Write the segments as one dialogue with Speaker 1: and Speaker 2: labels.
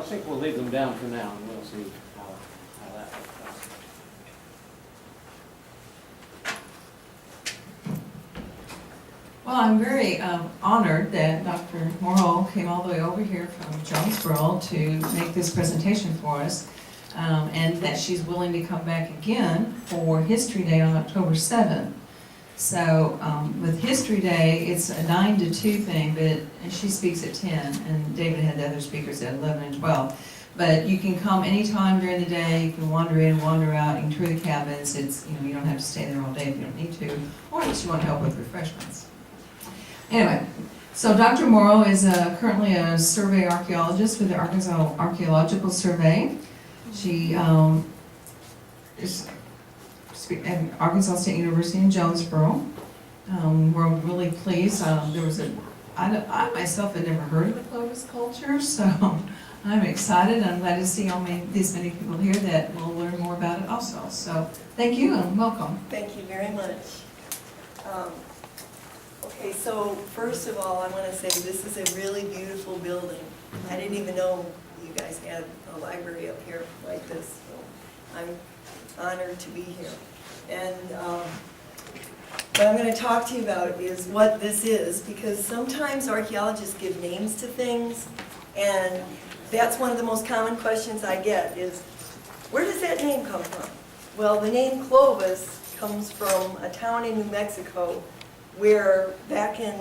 Speaker 1: think we'll leave them down for now, and we'll see how that goes.
Speaker 2: Well, I'm very honored that Dr. Morrow came all the way over here from Jonesboro to make this presentation for us, and that she's willing to come back again for History Day on October 7th. So with History Day, it's a 9 to 2 thing, and she speaks at 10, and David had the other speakers at 11 and 12. But you can come anytime during the day. You can wander in, wander out. You can tour the cabins. It's, you know, you don't have to stay there all day if you don't need to, or unless you want help with refreshments. Anyway, so Dr. Morrow is currently a survey archaeologist with the Arkansas Archeological Survey. She is at Arkansas State University in Jonesboro. We're really pleased. There was I myself had never heard of the Clovis culture, so I'm excited. I'm glad to see these many people here that will learn more about it also. So thank you and welcome.
Speaker 3: Thank you very much. Okay, so first of all, I want to say this is a really beautiful building. I didn't even know you guys had a library up here like this, so I'm honored to be here. And what I'm going to talk to you about is what this is, because sometimes archaeologists give names to things, and that's one of the most common questions I get is, where does that name come from? Well, the name Clovis comes from a town in New Mexico where back in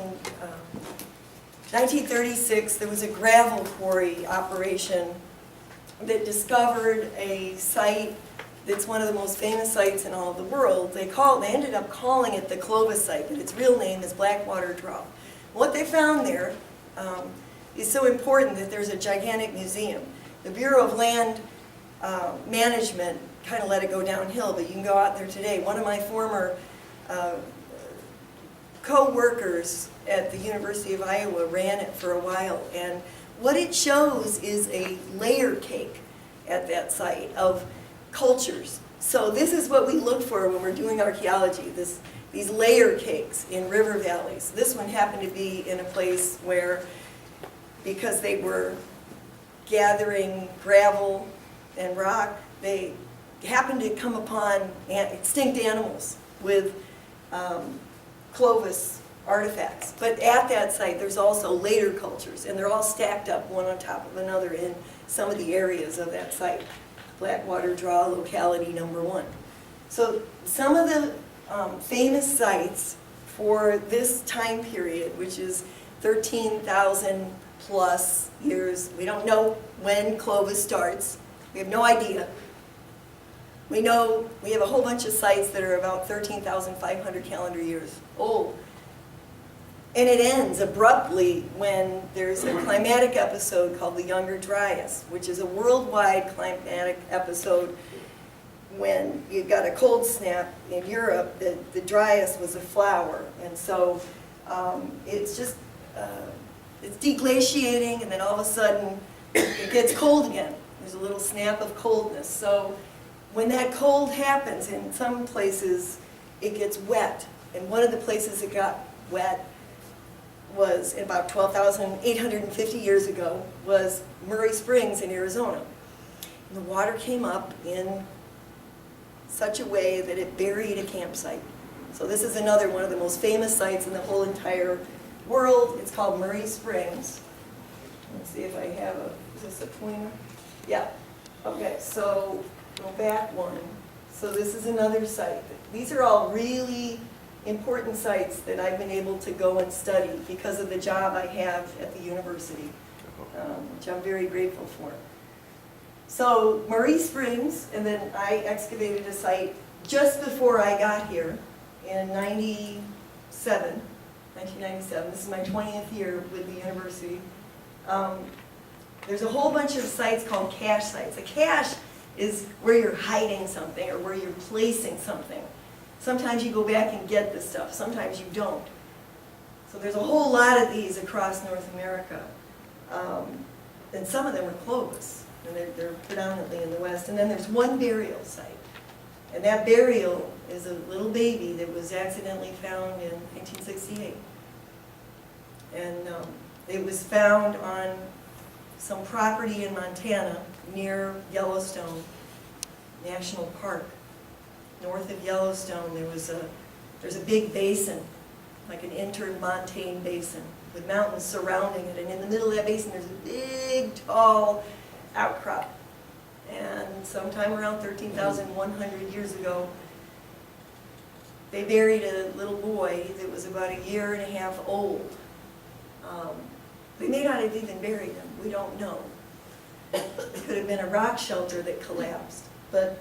Speaker 3: 1936 there was a gravel quarry operation that discovered a site that's one of the most famous sites in all of the world. They ended up calling it the Clovis site, but its real name is Blackwater Draw. What they found there is so important that there's a gigantic museum. The Bureau of Land Management kind of let it go downhill, but you can go out there today. One of my former co-workers at the University of Iowa ran it for a while, and what it shows is a layer cake at that site of cultures. So this is what we look for when we're doing archaeology, these layer cakes in river valleys. This one happened to be in a place where, because they were gathering gravel and rock, they happened to come upon extinct animals with Clovis artifacts. But at that site there's also later cultures, and they're all stacked up one on top of another in some of the areas of that site. Blackwater Draw, locality number 1. So some of the famous sites for this time period, which is 13,000 plus years. We don't know when Clovis starts. We have no idea. We know we have a whole bunch of sites that are about 13,500 calendar years old. And it ends abruptly when there's a climatic episode called the Younger Dryas, which is a worldwide climatic episode. When you got a cold snap in Europe, the Dryas was a flower. And so it's just, it's deglaciating, and then all of a sudden it gets cold again. There's a little snap of coldness. So when that cold happens, in some places it gets wet. And one of the places it got wet was about 12,850 years ago, was Murray Springs in Arizona. And the water came up in such a way that it buried a campsite. So this is another one of the most famous sites in the whole entire world. It's called Murray Springs. Let's see if I have is this a pointer? Yeah. Okay, so go back one. So this is another site. These are all really important sites that I've been able to go and study because of the job I have at the university, which I'm very grateful for. So Murray Springs, and then I excavated a site just before I got here in 1997. This is my 20th year with the university. There's a whole bunch of sites called cache sites. A cache is where you're hiding something or where you're placing something. Sometimes you go back and get the stuff, sometimes you don't. So there's a whole lot of these across North America. And some of them are Clovis, and they're predominantly in the West. And then there's one burial site. And that burial is a little baby that was accidentally found in 1968. And it was found on some property in Montana near Yellowstone National Park. North of Yellowstone, there's a big basin, like an intermontane basin, with mountains surrounding it. And in the middle of that basin, there's a big, tall outcrop. And sometime around 13,100 years ago, they buried a little boy that was about a year and a half old. They may not have even buried him, we don't know. It could have been a rock shelter that collapsed. But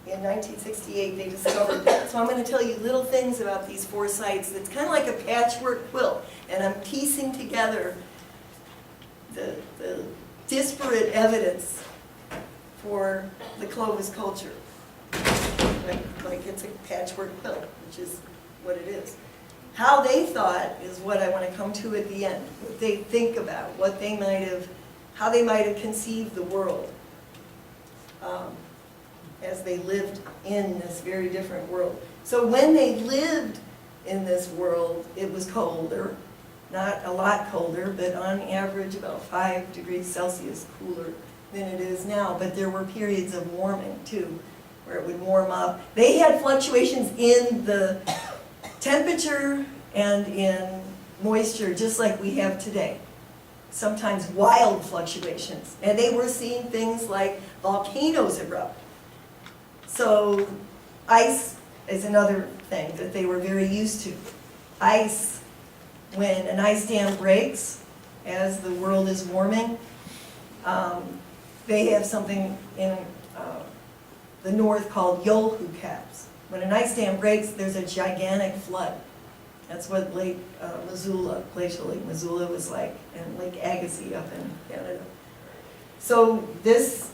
Speaker 3: in 1968, they discovered that. So I'm going to tell you little things about these 4 sites. It's kind of like a patchwork quilt, and I'm piecing together the disparate evidence for the Clovis culture. Like it's a patchwork quilt, which is what it is. How they thought is what I want to come to at the end. What they think about, what they might have, how they might have conceived the world as they lived in this very different world. So when they lived in this world, it was colder, not a lot colder, but on average about 5 degrees Celsius cooler than it is now. But there were periods of warming too, where it would warm up. They had fluctuations in the temperature and in moisture, just like we have today. Sometimes wild fluctuations. And they were seeing things like volcanoes erupt. So ice is another thing that they were very used to. Ice, when an ice dam breaks, as the world is warming, they have something in the north called Yolhu caps. When an ice dam breaks, there's a gigantic flood. That's what Lake Missoula, Glacial Lake Missoula was like, and Lake Agassiz up in Canada. So this,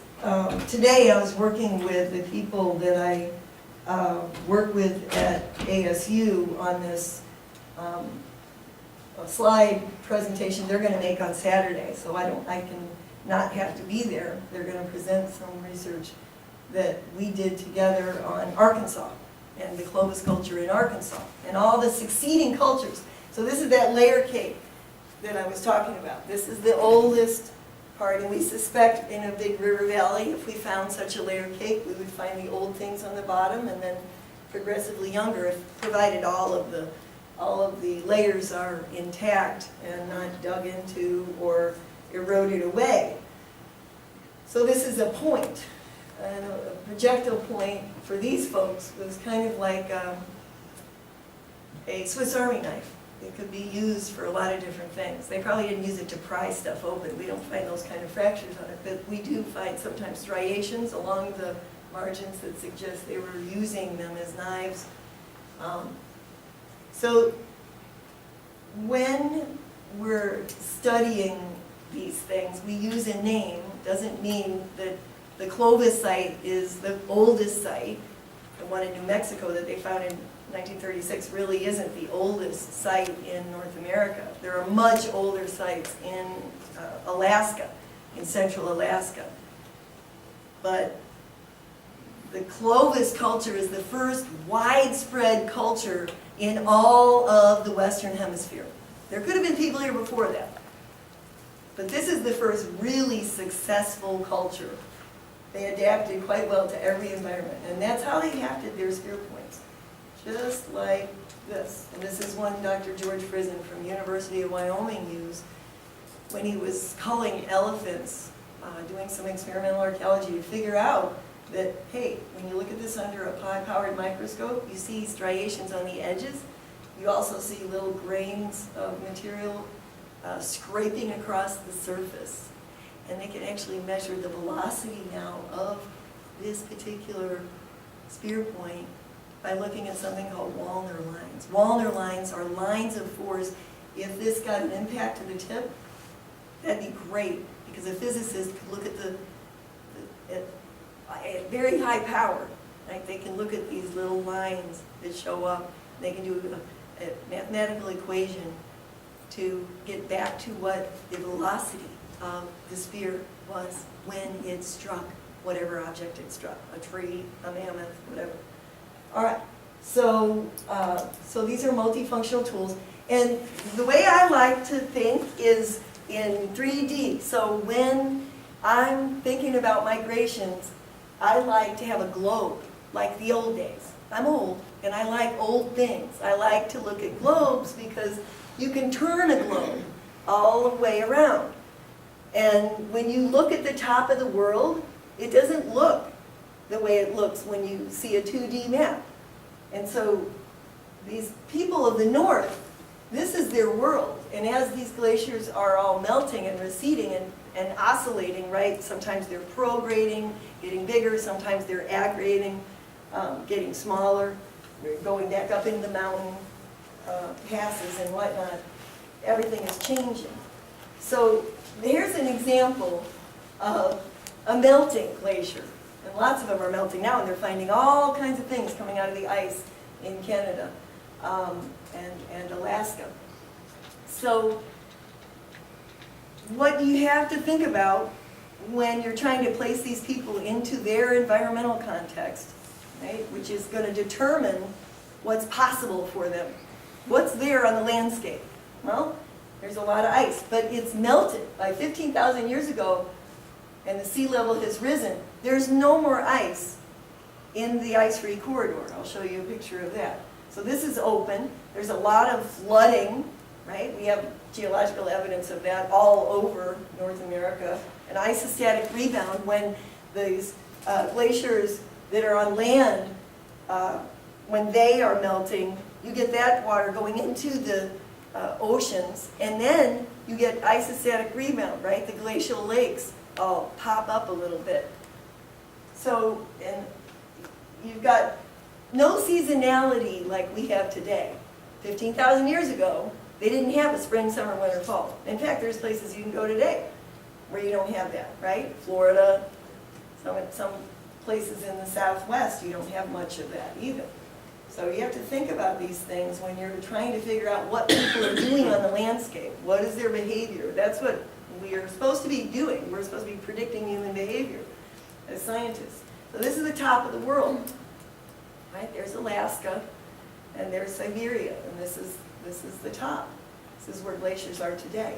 Speaker 3: today I was working with the people that I work with at ASU on this slide presentation they're going to make on Saturday. So I can not have to be there. They're going to present some research that we did together on Arkansas and the Clovis culture in Arkansas and all the succeeding cultures. So this is that layer cake that I was talking about. This is the oldest part, and we suspect in a big river valley, if we found such a layer cake, we would find the old things on the bottom and then progressively younger, if provided all of the layers are intact and not dug into or eroded away. So this is a point. And a projectile point for these folks was kind of like a Swiss Army knife. It could be used for a lot of different things. They probably didn't use it to pry stuff open. We don't find those kind of fractures on it, but we do find sometimes striations along the margins that suggest they were using them as knives. So when we're studying these things, we use a name. Doesn't mean that the Clovis site is the oldest site. The one in New Mexico that they found in 1936 really isn't the oldest site in North America. There are much older sites in Alaska, in central Alaska. But the Clovis culture is the first widespread culture in all of the Western Hemisphere. There could have been people here before that. But this is the first really successful culture. They adapted quite well to every environment, and that's how they adapted their spear points. Just like this. And this is one Dr. George Frizen from University of Wyoming used when he was culling elephants, doing some experimental archaeology to figure out that, hey, when you look at this under a high-powered microscope, you see striations on the edges. You also see little grains of material scraping across the surface. And they can actually measure the velocity now of this particular spear point by looking at something called Wallner lines. Wallner lines are lines of force. If this got an impact to the tip, that'd be great, because a physicist could look at very high power. Like they can look at these little lines that show up. They can do a mathematical equation to get back to what the velocity of the spear was when it struck whatever object it struck, a tree, a mammoth, whatever. All right, so these are multifunctional tools. And the way I like to think is in 3D. So when I'm thinking about migrations, I like to have a globe, like the old days. I'm old, and I like old things. I like to look at globes because you can turn a globe all the way around. And when you look at the top of the world, it doesn't look the way it looks when you see a 2D map. And so these people of the north, this is their world. And as these glaciers are all melting and receding and oscillating, right? Sometimes they're prograding, getting bigger. Sometimes they're aggregating, getting smaller. They're going back up into the mountain passes and whatnot. Everything is changing. So here's an example of a melting glacier. And lots of them are melting now, and they're finding all kinds of things coming out of the ice in Canada and Alaska. So what you have to think about when you're trying to place these people into their environmental context, right, which is going to determine what's possible for them. What's there on the landscape? Well, there's a lot of ice, but it's melted. By 15,000 years ago, and the sea level has risen, there's no more ice in the ice-free corridor. I'll show you a picture of that. So this is open. There's a lot of flooding, right? We have geological evidence of that all over North America. An isostatic rebound when these glaciers that are on land, when they are melting, you get that water going into the oceans, and then you get isostatic rebound, right? The glacial lakes all pop up a little bit. So, and you've got no seasonality like we have today. 15,000 years ago, they didn't have a spring, summer, winter, fall. In fact, there's places you can go today where you don't have that, right? Florida, some places in the Southwest, you don't have much of that either. So you have to think about these things when you're trying to figure out what people are doing on the landscape. What is their behavior? That's what we are supposed to be doing. We're supposed to be predicting human behavior as scientists. So this is the top of the world, right? There's Alaska, and there's Siberia, and this is the top. This is where glaciers are today.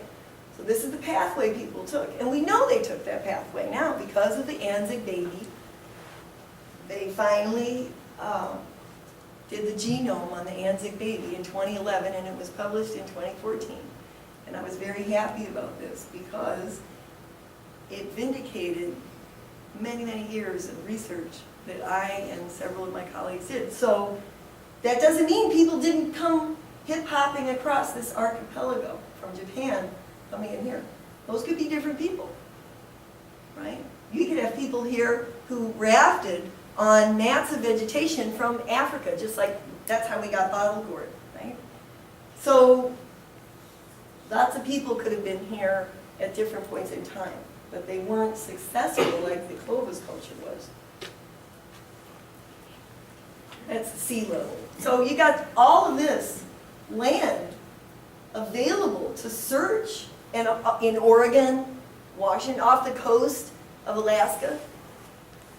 Speaker 3: So this is the pathway people took, and we know they took that pathway now because of the Anzick baby. They finally did the genome on the Anzick baby in 2011, and it was published in 2014. And I was very happy about this because it vindicated many, many years of research that I and several of my colleagues did. So that doesn't mean people didn't come hip-hopping across this archipelago from Japan coming in here. Those could be different people, right? You could have people here who rafted on mats of vegetation from Africa, just like that's how we got bottle gourd, right? So lots of people could have been here at different points in time, but they weren't successful like the Clovis culture was. That's the sea level. So you got all of this land available to search, and in Oregon, Washington, off the coast of Alaska.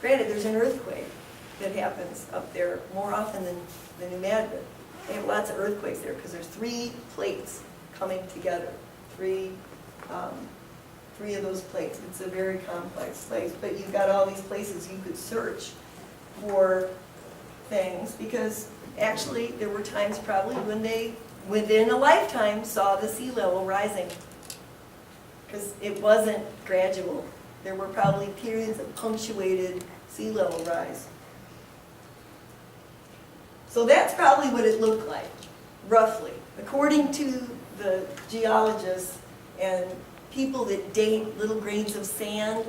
Speaker 3: Granted, there's an earthquake that happens up there more often than New Madrid. They have lots of earthquakes there because there's 3 plates coming together. Three of those plates. It's a very complex place, but you've got all these places you could search for things because actually there were times probably when they, within a lifetime, saw the sea level rising because it wasn't gradual. There were probably periods of punctuated sea level rise. So that's probably what it looked like, roughly. According to the geologists and people that date little grains of sand,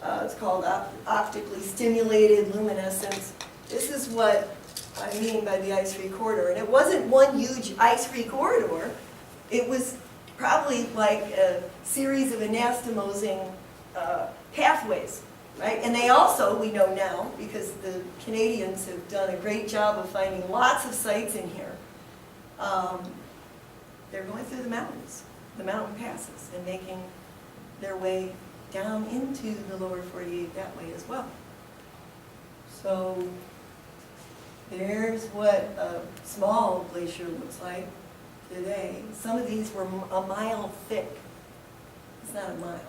Speaker 3: it's called optically stimulated luminescence. This is what I mean by the ice-free corridor. And it wasn't one huge ice-free corridor. It was probably like a series of anastomosing pathways, right? And they also, we know now, because the Canadians have done a great job of finding lots of sites in here, they're going through the mountains, the mountain passes, and making their way down into the lower 48 that way as well. So there's what a small glacier looks like today. Some of these were a mile thick It's not a mile.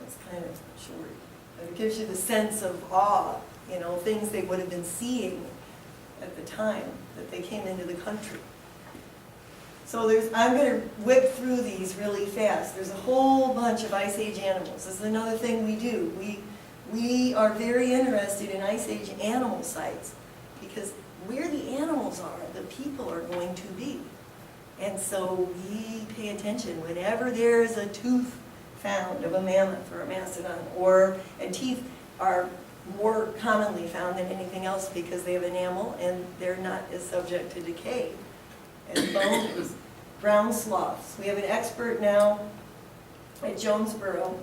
Speaker 3: That's kind of short. But it gives you the sense of awe, you know, things they would have been seeing at the time that they came into the country. So I'm going to whip through these really fast. There's a whole bunch of Ice Age animals. This is another thing we do. We are very interested in Ice Age animal sites because where the animals are, the people are going to be. And so we pay attention whenever there's a tooth found of a mammoth or a mastodon, and teeth are more commonly found than anything else because they have enamel and they're not as subject to decay as bones. Brown sloths. We have an expert now at Jonesboro.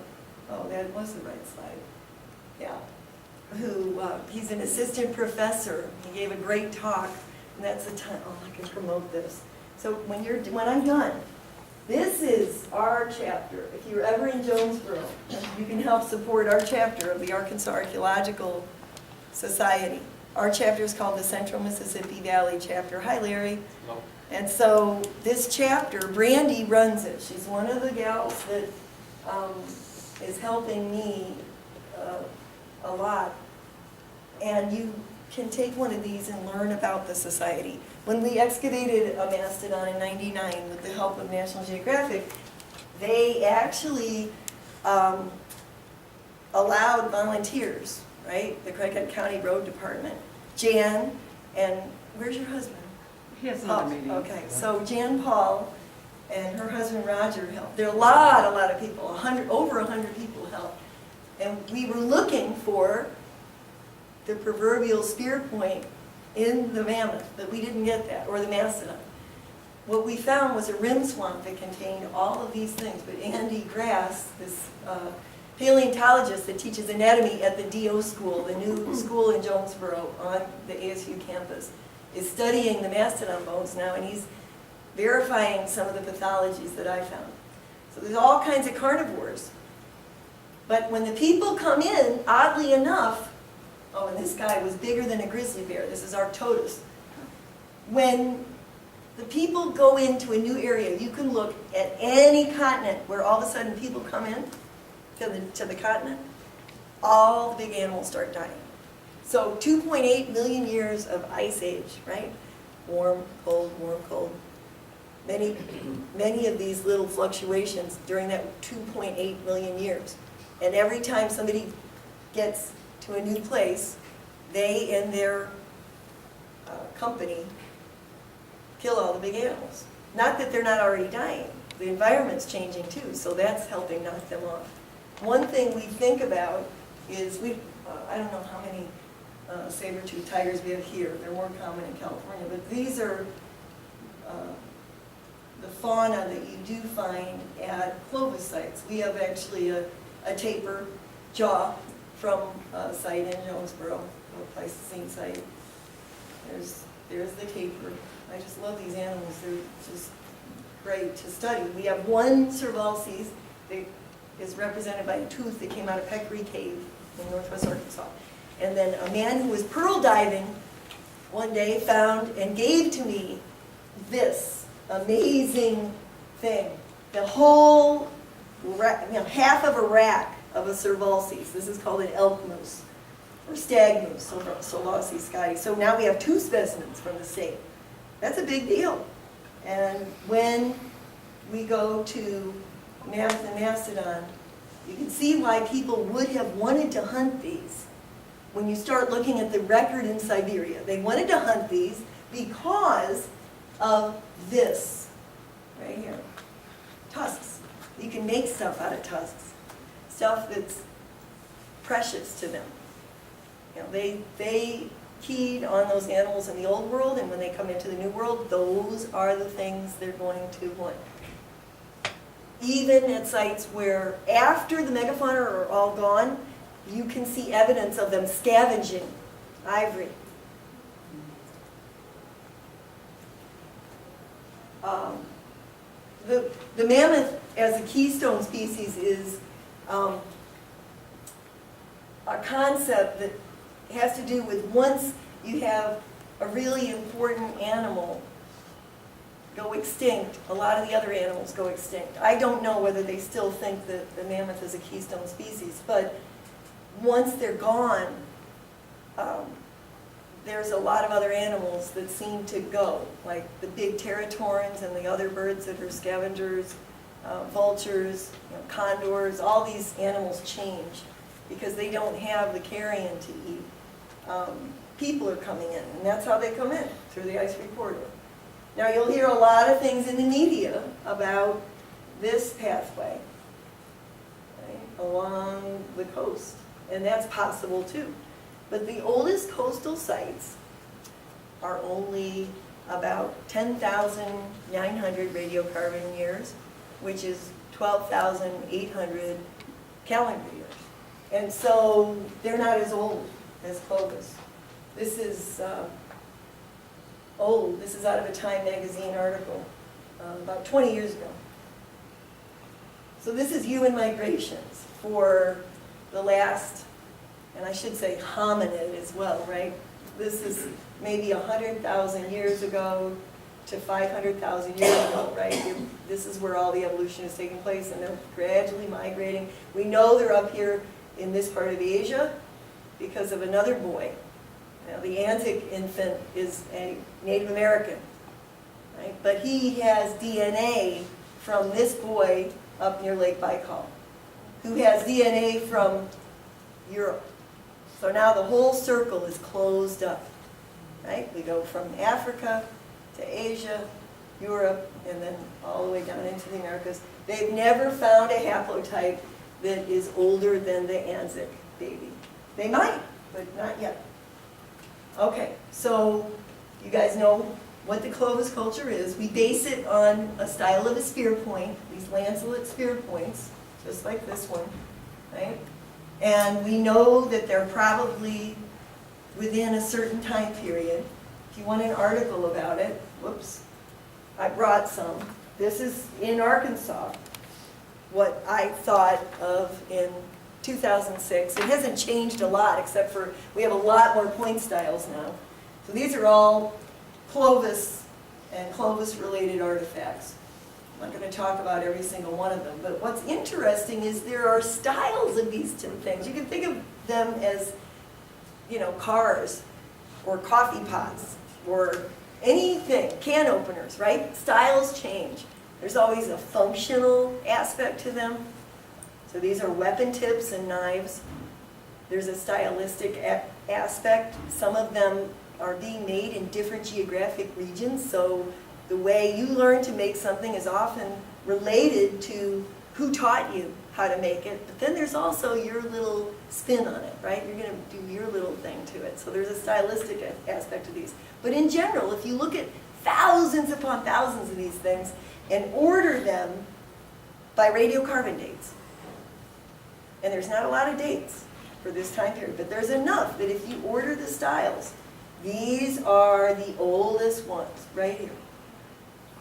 Speaker 3: Oh, that was the right slide. Yeah. He's an assistant professor. He gave a great talk, and that's the time. Oh, I can promote this. So when I'm done, this is our chapter. If you're ever in Jonesboro, you can help support our chapter of the Arkansas Archeological Society. Our chapter is called the Central Mississippi Valley Chapter. Hi, Larry.
Speaker 1: Hello.
Speaker 3: And so this chapter, Brandy runs it. She's one of the gals that is helping me a lot. And you can take one of these and learn about the society. When we excavated a mastodon in '99 with the help of National Geographic, they actually allowed volunteers, right? The Craighead County Road Department. Jan, and where's your husband?
Speaker 4: He has another meeting.
Speaker 3: Okay, so Jan Paul and her husband Roger helped. There are a lot of people, over 100 people helped. And we were looking for the proverbial spear point in the mammoth, but we didn't get that, or the mastodon. What we found was a rim swamp that contained all of these things, but Andy Grass, this paleontologist that teaches anatomy at the DO school, the new school in Jonesboro on the ASU campus, is studying the mastodon bones now, and he's verifying some of the pathologies that I found. So there's all kinds of carnivores. But when the people come in, oddly enough, oh, and this guy was bigger than a grizzly bear. This is Arctodus. When the people go into a new area, you can look at any continent where all of a sudden people come in to the continent, all the big animals start dying. So 2.8 million years of ice age, right? Warm, cold, warm, cold. Many of these little fluctuations during that 2.8 million years. And every time somebody gets to a new place, they and their company kill all the big animals. Not that they're not already dying. The environment's changing too, so that's helping knock them off. One thing we think about is, I don't know how many saber-toothed tigers we have here. They're more common in California, but these are the fauna that you do find at Clovis sites. We have actually a tapir jaw from a site in Jonesboro, a Pleistocene site. There's the tapir. I just love these animals. They're just great to study. We have one Cervalces that is represented by a tooth that came out of Peccary Cave in northwest Arkansas. And then a man who was pearl diving one day found and gave to me this amazing thing. The whole, half of a rack of a Cervalces. This is called an elk moose, or stag moose, Cervalces scotty. So now we have two specimens from the state. That's a big deal. And when we go to Mammoth and Mastodon, you can see why people would have wanted to hunt these. When you start looking at the record in Siberia, they wanted to hunt these because of this, right here, tusks. You can make stuff out of tusks, stuff that's precious to them. You know, they keyed on those animals in the old world, and when they come into the new world, those are the things they're going to want. Even at sites where, after the Megafauna are all gone, you can see evidence of them scavenging ivory. The mammoth, as a keystone species, is a concept that has to do with once you have a really important animal go extinct, a lot of the other animals go extinct. I don't know whether they still think that the mammoth is a keystone species, but once they're gone, there's a lot of other animals that seem to go, like the big teratorans and the other birds that are scavengers, vultures, condors. All these animals change because they don't have the carrion to eat. People are coming in, and that's how they come in, through the ice-free corridor. Now you'll hear a lot of things in the media about this pathway, right, along the coast, and that's possible too. But the oldest coastal sites are only about 10,900 radiocarbon years, which is 12,800 calendar years. And so they're not as old as Clovis. This is old. This is out of a Time magazine article about 20 years ago. So this is human migrations for the last, and I should say hominid as well, right? This is maybe 100,000 years ago to 500,000 years ago, right? This is where all the evolution is taking place, and they're gradually migrating. We know they're up here in this part of Asia because of another boy. Now, the Anzick infant is a Native American, right? But he has DNA from this boy up near Lake Baikal, who has DNA from Europe. So now the whole circle is closed up, right? We go from Africa to Asia, Europe, and then all the way down into the Americas. They've never found a haplotype that is older than the Anzick baby. They might, but not yet. Okay, so you guys know what the Clovis culture is. We base it on a style of a spear point, these lanceolate spear points, just like this one, right? And we know that they're probably within a certain time period. If you want an article about it, whoops, I brought some. This is in Arkansas, what I thought of in 2006. It hasn't changed a lot, except for we have a lot more point styles now. So these are all Clovis and Clovis-related artifacts. I'm not going to talk about every single one of them, but what's interesting is there are styles of these two things. You can think of them as, cars or coffee pots or anything, can openers, right? Styles change. There's always a functional aspect to them. So these are weapon tips and knives. There's a stylistic aspect. Some of them are being made in different geographic regions, so the way you learn to make something is often related to who taught you how to make it, but then there's also your little spin on it, right? You're going to do your little thing to it. So there's a stylistic aspect to these. But in general, if you look at thousands upon thousands of these things and order them by radiocarbon dates, and there's not a lot of dates for this time period, but there's enough that if you order the styles, these are the oldest ones right here.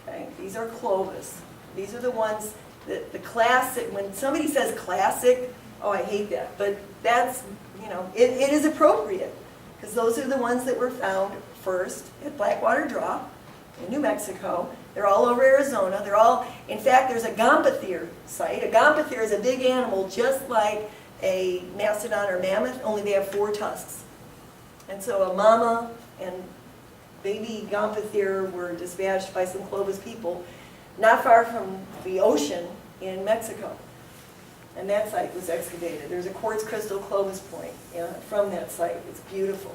Speaker 3: Okay? These are Clovis. These are the ones that the classic, when somebody says classic, oh, I hate that, but that's, it is appropriate, because those are the ones that were found first at Blackwater Draw in New Mexico. They're all over Arizona. They're all, in fact, there's a Gomphothere site. A Gomphothere is a big animal just like a mastodon or mammoth, only they have 4 tusks. And so a mama and baby Gomphothere were dispatched by some Clovis people not far from the ocean in Mexico. And that site was excavated. There's a quartz crystal Clovis point from that site. It's beautiful,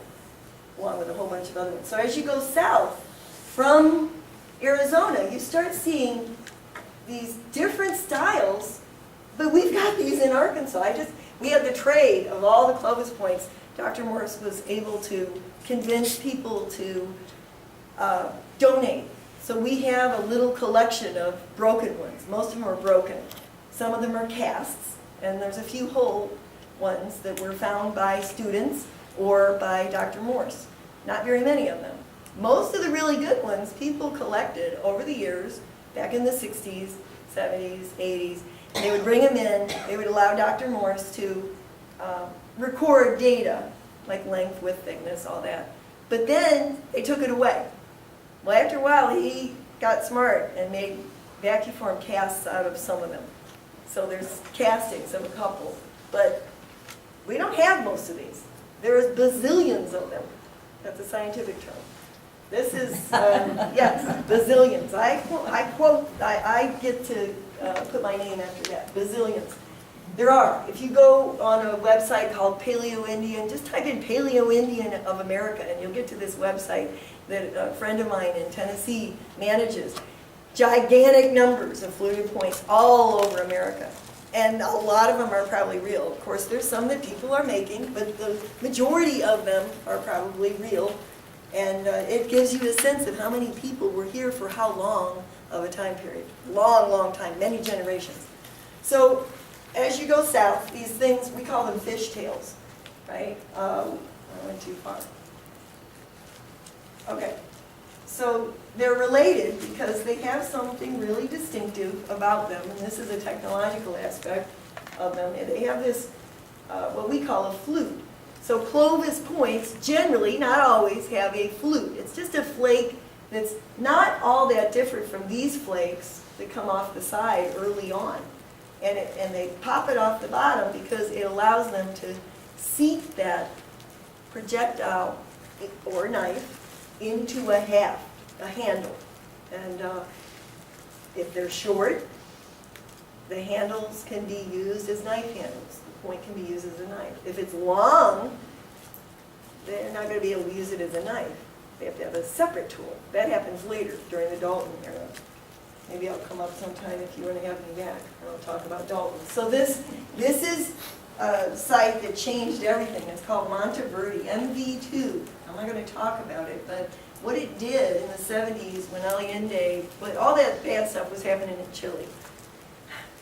Speaker 3: along with a whole bunch of other ones. So as you go south from Arizona, you start seeing these different styles, but we've got these in Arkansas. We had the trade of all the Clovis points. Dr. Morris was able to convince people to donate. So we have a little collection of broken ones. Most of them are broken. Some of them are casts, and there's a few whole ones that were found by students or by Dr. Morse. Not very many of them. Most of the really good ones people collected over the years, back in the 60s, 70s, 80s. They would bring them in. They would allow Dr. Morse to record data, like length, width, thickness, all that. But then they took it away. Well, after a while, he got smart and made vacuform casts out of some of them. So there's castings of a couple, but we don't have most of these. There's bazillions of them. That's a scientific term. This is, yes, bazillions. I get to put my name after that, bazillions. There are. If you go on a website called Paleo-Indian, just type in Paleo-Indian of America and you'll get to this website that a friend of mine in Tennessee manages. Gigantic numbers of fluted points all over America. And a lot of them are probably real. Of course, there's some that people are making, but the majority of them are probably real. And it gives you a sense of how many people were here for how long of a time period. Long, long time, many generations. So as you go south, these things, we call them fishtails, right? I went too far. Okay. So they're related because they have something really distinctive about them, and this is a technological aspect of them. And they have this, what we call a flute. So Clovis points generally, not always, have a flute. It's just a flake that's not all that different from these flakes that come off the side early on. And they pop it off the bottom because it allows them to seat that projectile or knife into a handle. And if they're short, the handles can be used as knife handles. The point can be used as a knife. If it's long, they're not going to be able to use it as a knife. They have to have a separate tool. That happens later, during the Dalton era. Maybe I'll come up sometime if you want to have me back, and I'll talk about Dalton. So this is a site that changed everything. It's called Monteverde, MV2. I'm not going to talk about it, but what it did in the 70s when Allende, all that bad stuff was happening in Chile.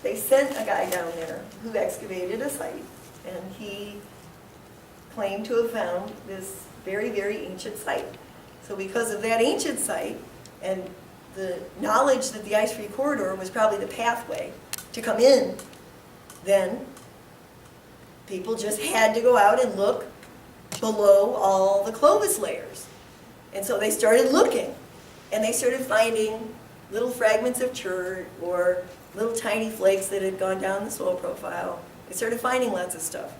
Speaker 3: They sent a guy down there who excavated a site, and he claimed to have found this very, very ancient site. So because of that ancient site, and the knowledge that the ice-free corridor was probably the pathway to come in, then people just had to go out and look below all the Clovis layers. And so they started looking, and they started finding little fragments of chert or little tiny flakes that had gone down the soil profile. They started finding lots of stuff.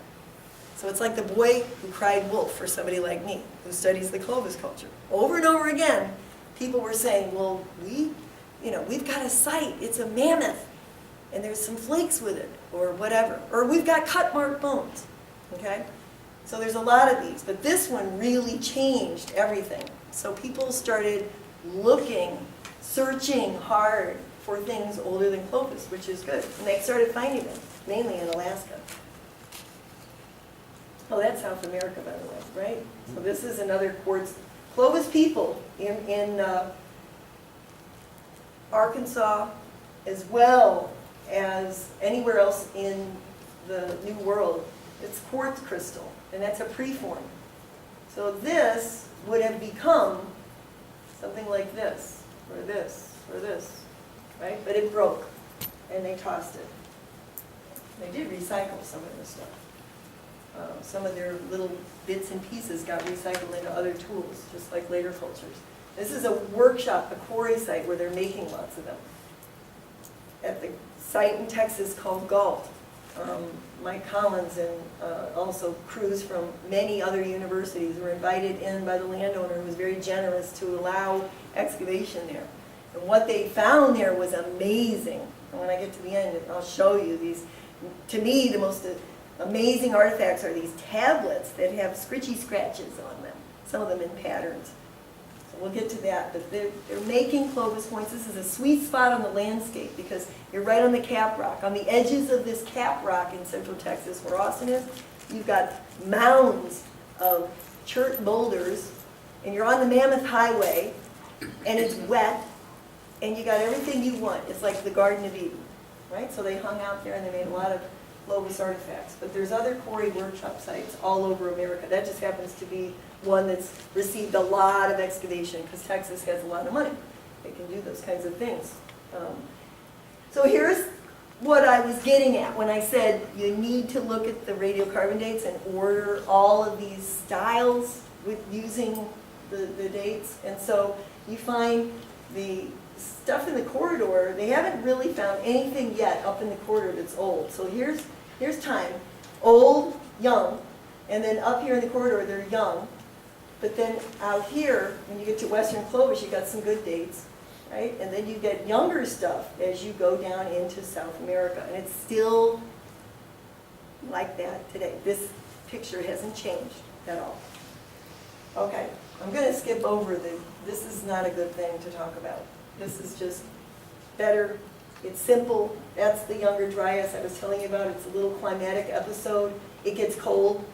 Speaker 3: So it's like the boy who cried wolf for somebody like me, who studies the Clovis culture. Over and over again, people were saying, well, we've got a site, it's a mammoth, and there's some flakes with it, or whatever. Or we've got cut mark bones, okay? So there's a lot of these, but this one really changed everything. So people started looking, searching hard for things older than Clovis, which is good. And they started finding them, mainly in Alaska. Oh, that's South America, by the way, right? So this is another quartz. Clovis people in Arkansas, as well as anywhere else in the New World, it's quartz crystal, and that's a preform. So this would have become something like this, or this, or this, right? But it broke, and they tossed it. They did recycle some of this stuff. Some of their little bits and pieces got recycled into other tools, just like later cultures. This is a workshop, a quarry site, where they're making lots of them. At the site in Texas called Galt, Mike Collins and also crews from many other universities were invited in by the landowner, who was very generous to allow excavation there. And what they found there was amazing. And when I get to the end, I'll show you these. To me, the most amazing artifacts are these tablets that have scritchy scratches on them, some of them in patterns. So we'll get to that, but they're making Clovis points. This is a sweet spot on the landscape because you're right on the cap rock. On the edges of this cap rock in central Texas, where Austin is, you've got mounds of chert boulders, and you're on the Mammoth Highway, and it's wet, and you got everything you want. It's like the Garden of Eden, right? So they hung out there and they made a lot of Clovis artifacts. But there's other quarry workshop sites all over America. That just happens to be one that's received a lot of excavation because Texas has a lot of money. They can do those kinds of things. So here's what I was getting at when I said you need to look at the radiocarbon dates and order all of these styles with using the dates. And so you find the stuff in the corridor, they haven't really found anything yet up in the corridor that's old. So here's time, old, young, and then up here in the corridor, they're young. But then out here, when you get to Western Clovis, you got some good dates, right? And then you get younger stuff as you go down into South America. And it's still like that today. This picture hasn't changed at all. Okay, I'm going to skip over this is not a good thing to talk about. This is just better. It's simple. That's the Younger Dryas I was telling you about. It's a little climatic episode. It gets cold,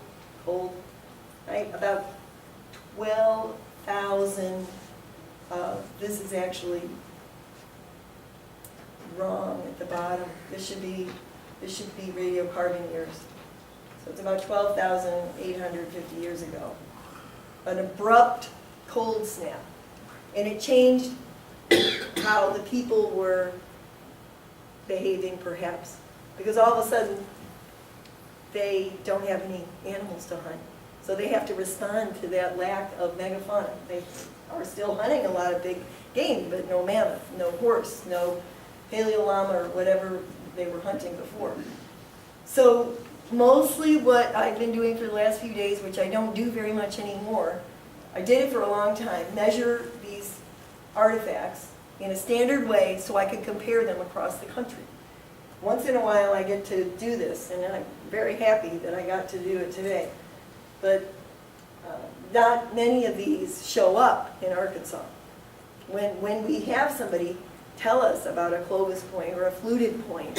Speaker 3: right? About 12,000. This is actually wrong at the bottom. This should be radiocarbon years. So it's about 12,850 years ago. An abrupt cold snap. And it changed how the people were behaving, perhaps. Because all of a sudden, they don't have any animals to hunt. So they have to respond to that lack of megafauna. They are still hunting a lot of big game, but no mammoth, no horse, no paleolama or whatever they were hunting before. So mostly what I've been doing for the last few days, which I don't do very much anymore, I did it for a long time, measure these artifacts in a standard way so I could compare them across the country. Once in a while I get to do this, and I'm very happy that I got to do it today. But not many of these show up in Arkansas. When we have somebody tell us about a Clovis point or a fluted point,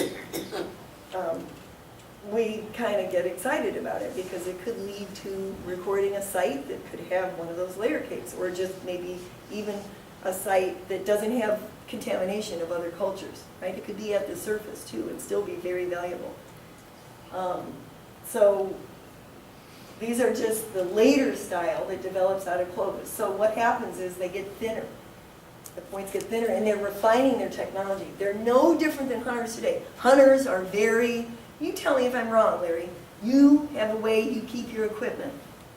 Speaker 3: we kind of get excited about it because it could lead to recording a site that could have one of those layer cakes, or just maybe even a site that doesn't have contamination of other cultures, right? It could be at the surface too and still be very valuable. So these are just the later style that develops out of Clovis. So what happens is they get thinner. The points get thinner and they're refining their technology. They're no different than hunters today. Hunters are very, you tell me if I'm wrong, Larry, you have a way you keep your equipment,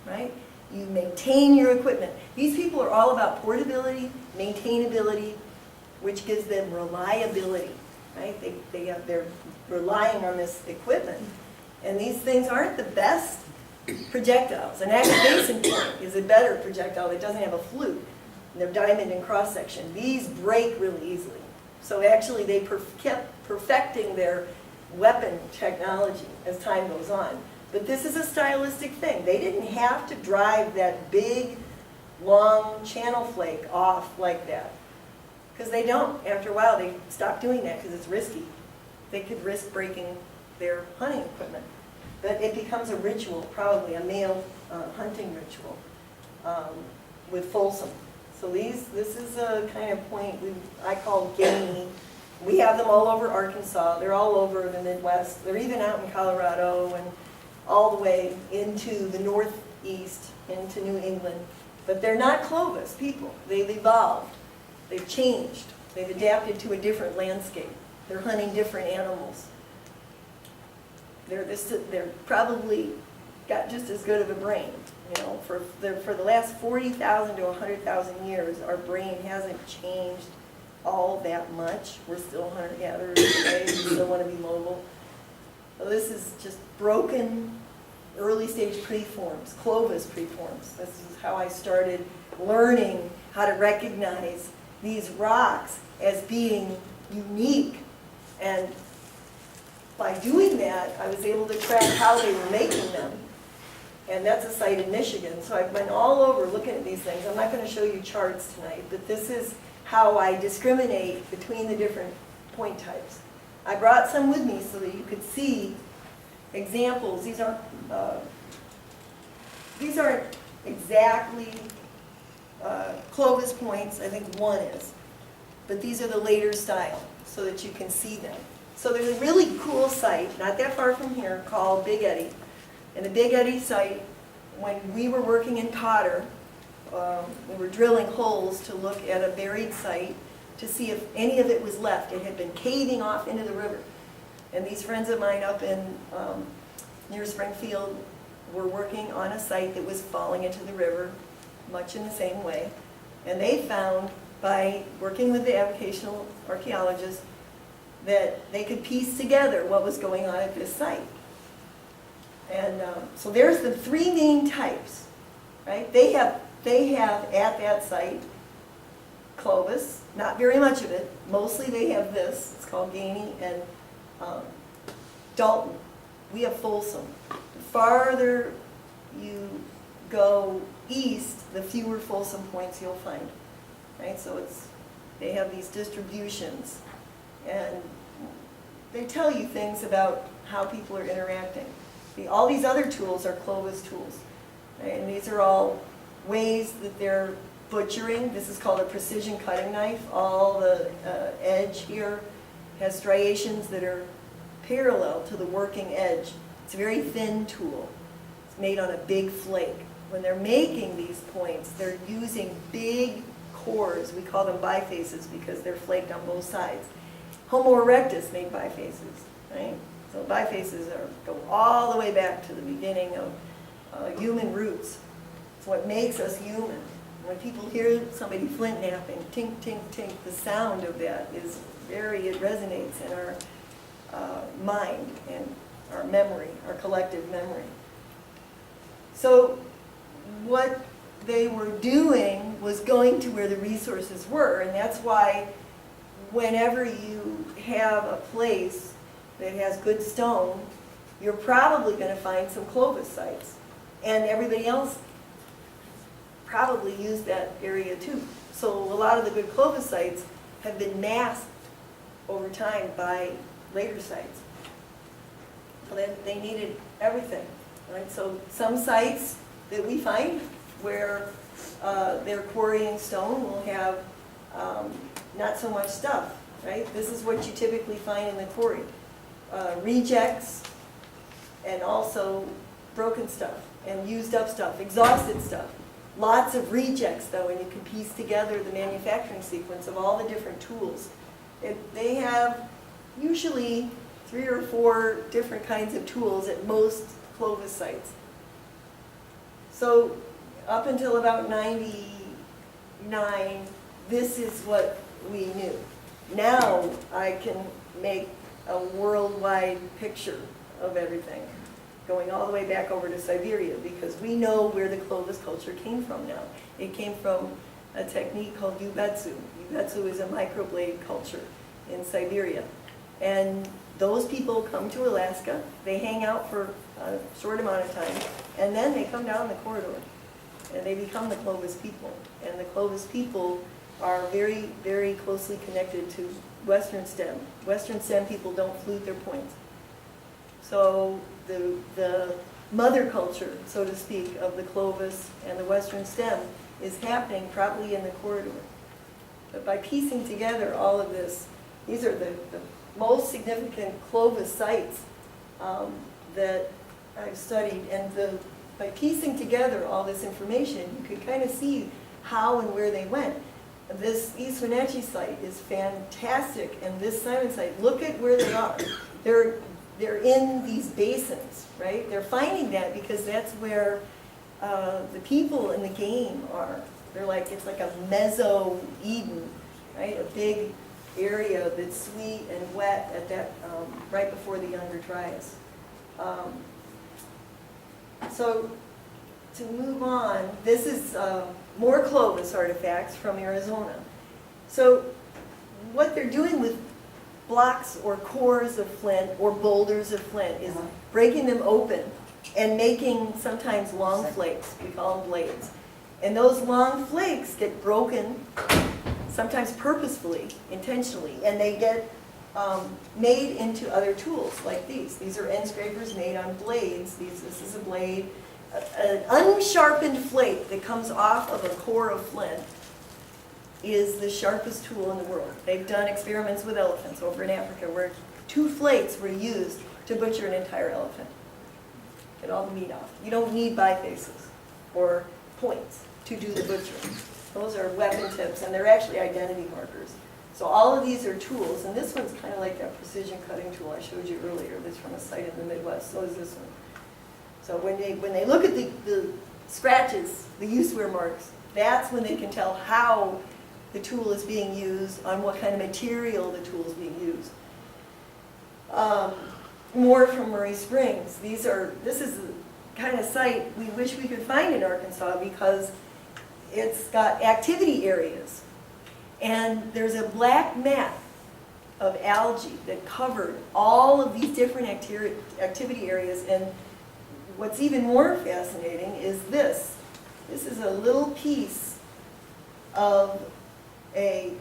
Speaker 3: right? You maintain your equipment. These people are all about portability, maintainability, which gives them reliability, right? They're relying on this equipment. And these things aren't the best projectiles. An excavation point is a better projectile that doesn't have a flute. And they're diamond in cross-section. These break really easily. So actually they kept perfecting their weapon technology as time goes on. But this is a stylistic thing. They didn't have to drive that big, long channel flake off like that. Because they don't. After a while, they stop doing that because it's risky. They could risk breaking their hunting equipment. But it becomes a ritual, probably a male hunting ritual with Folsom. So this is a kind of point I call gamey. We have them all over Arkansas. They're all over the Midwest. They're even out in Colorado and all the way into the Northeast, into New England. But they're not Clovis people. They've evolved. They've changed. They've adapted to a different landscape. They're hunting different animals. They're probably got just as good of a brain. You know, for the last 40,000 to 100,000 years, our brain hasn't changed all that much. We're still hunter-gatherers today. We still want to be mobile. So this is just broken early stage preforms, Clovis preforms. This is how I started learning how to recognize these rocks as being unique. And by doing that, I was able to track how they were making them. And that's a site in Michigan. So I've been all over looking at these things. I'm not going to show you charts tonight, but this is how I discriminate between the different point types. I brought some with me so that you could see examples. These aren't exactly Clovis points. I think one is. But these are the later style so that you can see them. So there's a really cool site, not that far from here, called Big Eddy. And the Big Eddy site, when we were working in Cotter, we were drilling holes to look at a buried site to see if any of it was left. It had been caving off into the river. And these friends of mine up in near Springfield were working on a site that was falling into the river, much in the same way. And they found by working with the avocational archaeologist, that they could piece together what was going on at this site. And so there's the three main types, right? They have at that site Clovis, not very much of it. Mostly they have this. It's called Gainey and Dalton. We have Folsom. The farther you go east, the fewer Folsom points you'll find, right? So they have these distributions, and they tell you things about how people are interacting. All these other tools are Clovis tools, right? And these are all ways that they're butchering. This is called a precision cutting knife. All the edge here has striations that are parallel to the working edge. It's a very thin tool. It's made on a big flake. When they're making these points, they're using big cores. We call them bifaces because they're flaked on both sides. Homo erectus made bifaces, right? So bifaces go all the way back to the beginning of human roots. It's what makes us human. When people hear somebody flint knapping, tink, tink, tink, the sound of that is it resonates in our mind and our memory, our collective memory. So what they were doing was going to where the resources were, and that's why whenever you have a place that has good stone, you're probably going to find some Clovis sites. And everybody else probably used that area too. So a lot of the good Clovis sites have been masked over time by later sites. So they needed everything, right? So some sites that we find where they're quarrying stone will have not so much stuff, right? This is what you typically find in the quarry. Rejects and also broken stuff and used up stuff, exhausted stuff. Lots of rejects though, and you can piece together the manufacturing sequence of all the different tools. They have usually 3 or 4 different kinds of tools at most Clovis sites. So up until about 99, this is what we knew. Now I can make a worldwide picture of everything, going all the way back over to Siberia, because we know where the Clovis culture came from now. It came from a technique called yubetsu. Yubetsu is a microblade culture in Siberia. And those people come to Alaska, they hang out for a short amount of time, and then they come down the corridor, and they become the Clovis people. And the Clovis people are very, very closely connected to Western stem. Western stem people don't flute their points. So the mother culture, so to speak, of the Clovis and the Western stem is happening probably in the corridor. But by piecing together all of this, these are the most significant Clovis sites that I've studied. And by piecing together all this information, you could kind of see how and where they went. This East Wenatchee site is fantastic, and this Simon site, look at where they are. They're in these basins, right? They're finding that because that's where the people in the game are. It's like a Meso-Eden, right? A big area that's sweet and wet at that, right before the Younger Dryas. So to move on, this is more Clovis artifacts from Arizona. So what they're doing with blocks or cores of flint or boulders of flint is breaking them open and making sometimes long flakes. We call them blades. And those long flakes get broken, sometimes purposefully, intentionally, and they get made into other tools like these. These are end scrapers made on blades. This is a blade. An unsharpened flake that comes off of a core of flint is the sharpest tool in the world. They've done experiments with elephants over in Africa where 2 flakes were used to butcher an entire elephant. Get all the meat off. You don't need bifaces or points to do the butchering. Those are weapon tips, and they're actually identity markers. So all of these are tools, and this one's kind of like that precision cutting tool I showed you earlier. That's from a site in the Midwest. So is this one. So when they look at the scratches, the use-wear marks, that's when they can tell how the tool is being used, on what kind of material the tool is being used. More from Murray Springs. This is the kind of site we wish we could find in Arkansas because it's got activity areas. And there's a black map of algae that covered all of these different activity areas. And what's even more fascinating is this. This is a little piece of a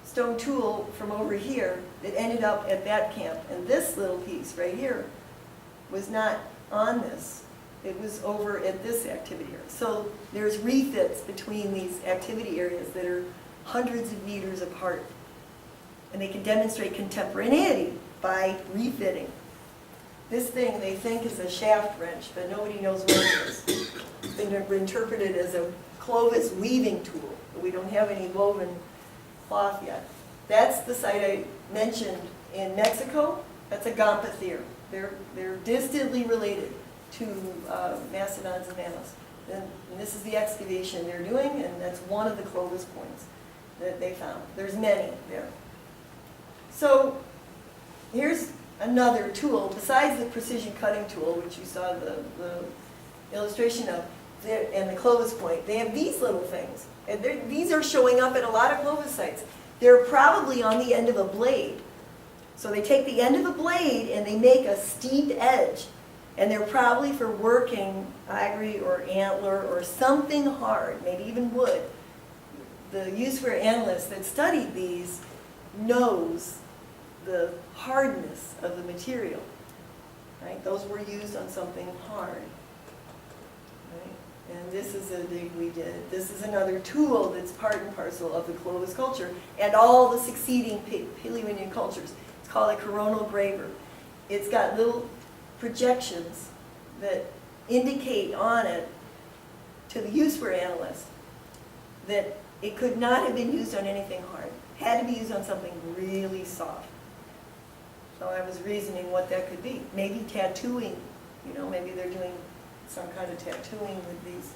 Speaker 3: stone tool from over here that ended up at that camp. And this little piece right here was not on this. It was over at this activity area. So there's refits between these activity areas that are hundreds of meters apart. And they can demonstrate contemporaneity by refitting. This thing they think is a shaft wrench, but nobody knows what it is. It's been interpreted as a Clovis weaving tool, but we don't have any woven cloth yet. That's the site I mentioned in Mexico. That's a Gomphotherium. They're distantly related to mastodons and mammoths. And this is the excavation they're doing, and that's one of the Clovis points that they found. There's many there. So here's another tool, besides the precision cutting tool, which you saw the illustration of, and the Clovis point. They have these little things. And these are showing up at a lot of Clovis sites. They're probably on the end of a blade. So they take the end of a blade and they make a steep edge. And they're probably for working ivory or antler or something hard, maybe even wood. The useware analyst that studied these knows the hardness of the material. Right? Those were used on something hard. Right? And this is a dig we did. This is another tool that's part and parcel of the Clovis culture and all the succeeding Paleo-Indian cultures. It's called a coronal graver. It's got little projections that indicate on it to the useware analyst that it could not have been used on anything hard. It had to be used on something really soft. So I was reasoning what that could be. Maybe tattooing, maybe they're doing some kind of tattooing with these.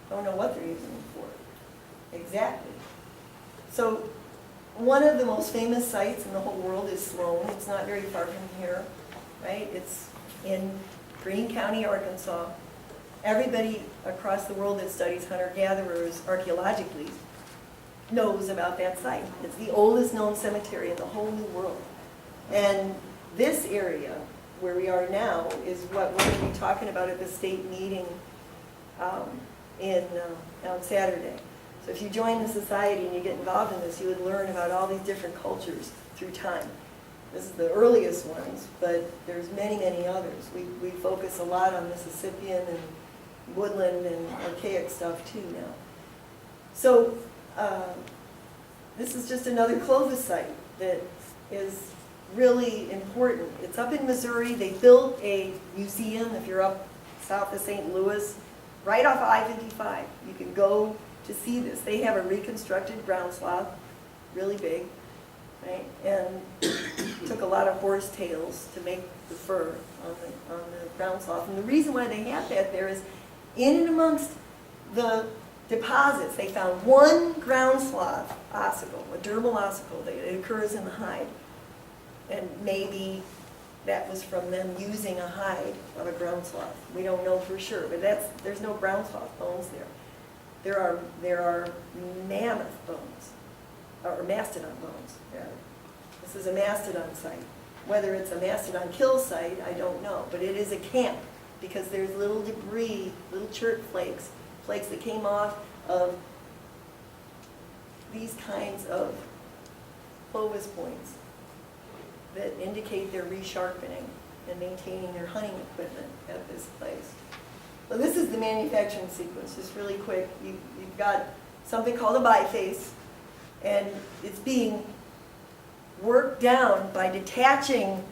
Speaker 3: Don't know what they're using them for. Exactly. So one of the most famous sites in the whole world is Sloan. It's not very far from here, right? It's in Greene County, Arkansas. Everybody across the world that studies hunter-gatherers archaeologically knows about that site. It's the oldest known cemetery in the whole new world. And this area where we are now is what we're going to be talking about at the state meeting on Saturday. So if you join the society and you get involved in this, you would learn about all these different cultures through time. This is the earliest ones, but there's many, many others. We focus a lot on Mississippian and woodland and archaic stuff too now. So this is just another Clovis site that is really important. It's up in Missouri. They built a museum, if you're up south of St. Louis, right off of I-55. You can go to see this. They have a reconstructed ground sloth, really big, right? And took a lot of horse tails to make the fur on the ground sloth. And the reason why they have that there is in and amongst the deposits, they found one ground sloth ossicle, a dermal ossicle that occurs in the hide. And maybe that was from them using a hide of a ground sloth. We don't know for sure, but there's no ground sloth bones there. There are mammoth bones, or mastodon bones. Yeah. This is a mastodon site. Whether it's a mastodon kill site, I don't know, but it is a camp because there's little debris, little chert flakes that came off of these kinds of Clovis points that indicate they're resharpening and maintaining their hunting equipment at this place. So this is the manufacturing sequence, just really quick. You've got something called a biface, and it's being worked down by detaching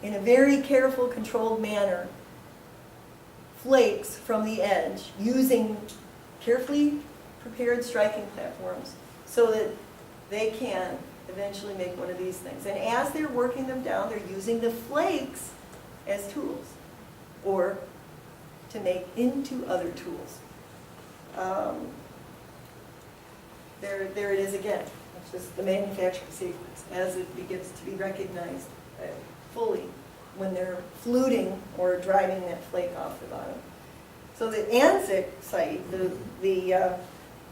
Speaker 3: in a very careful, controlled manner flakes from the edge using carefully prepared striking platforms so that they can eventually make one of these things. And as they're working them down, they're using the flakes as tools or to make into other tools. there it is again. It's just the manufacturing sequence as it begins to be recognized fully when they're fluting or driving that flake off the bottom. So the Anzick site, the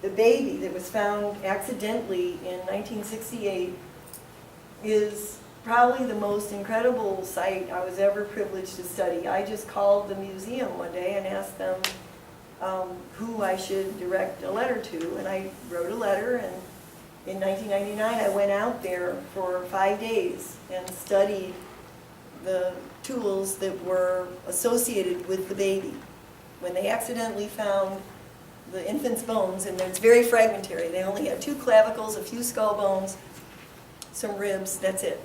Speaker 3: baby that was found accidentally in 1968 is probably the most incredible site I was ever privileged to study. I just called the museum one day and asked them who I should direct a letter to, and I wrote a letter, and in 1999 I went out there for 5 days and studied the tools that were associated with the baby. When they accidentally found the infant's bones, and it's very fragmentary, they only had 2 clavicles, a few skull bones, some ribs, that's it.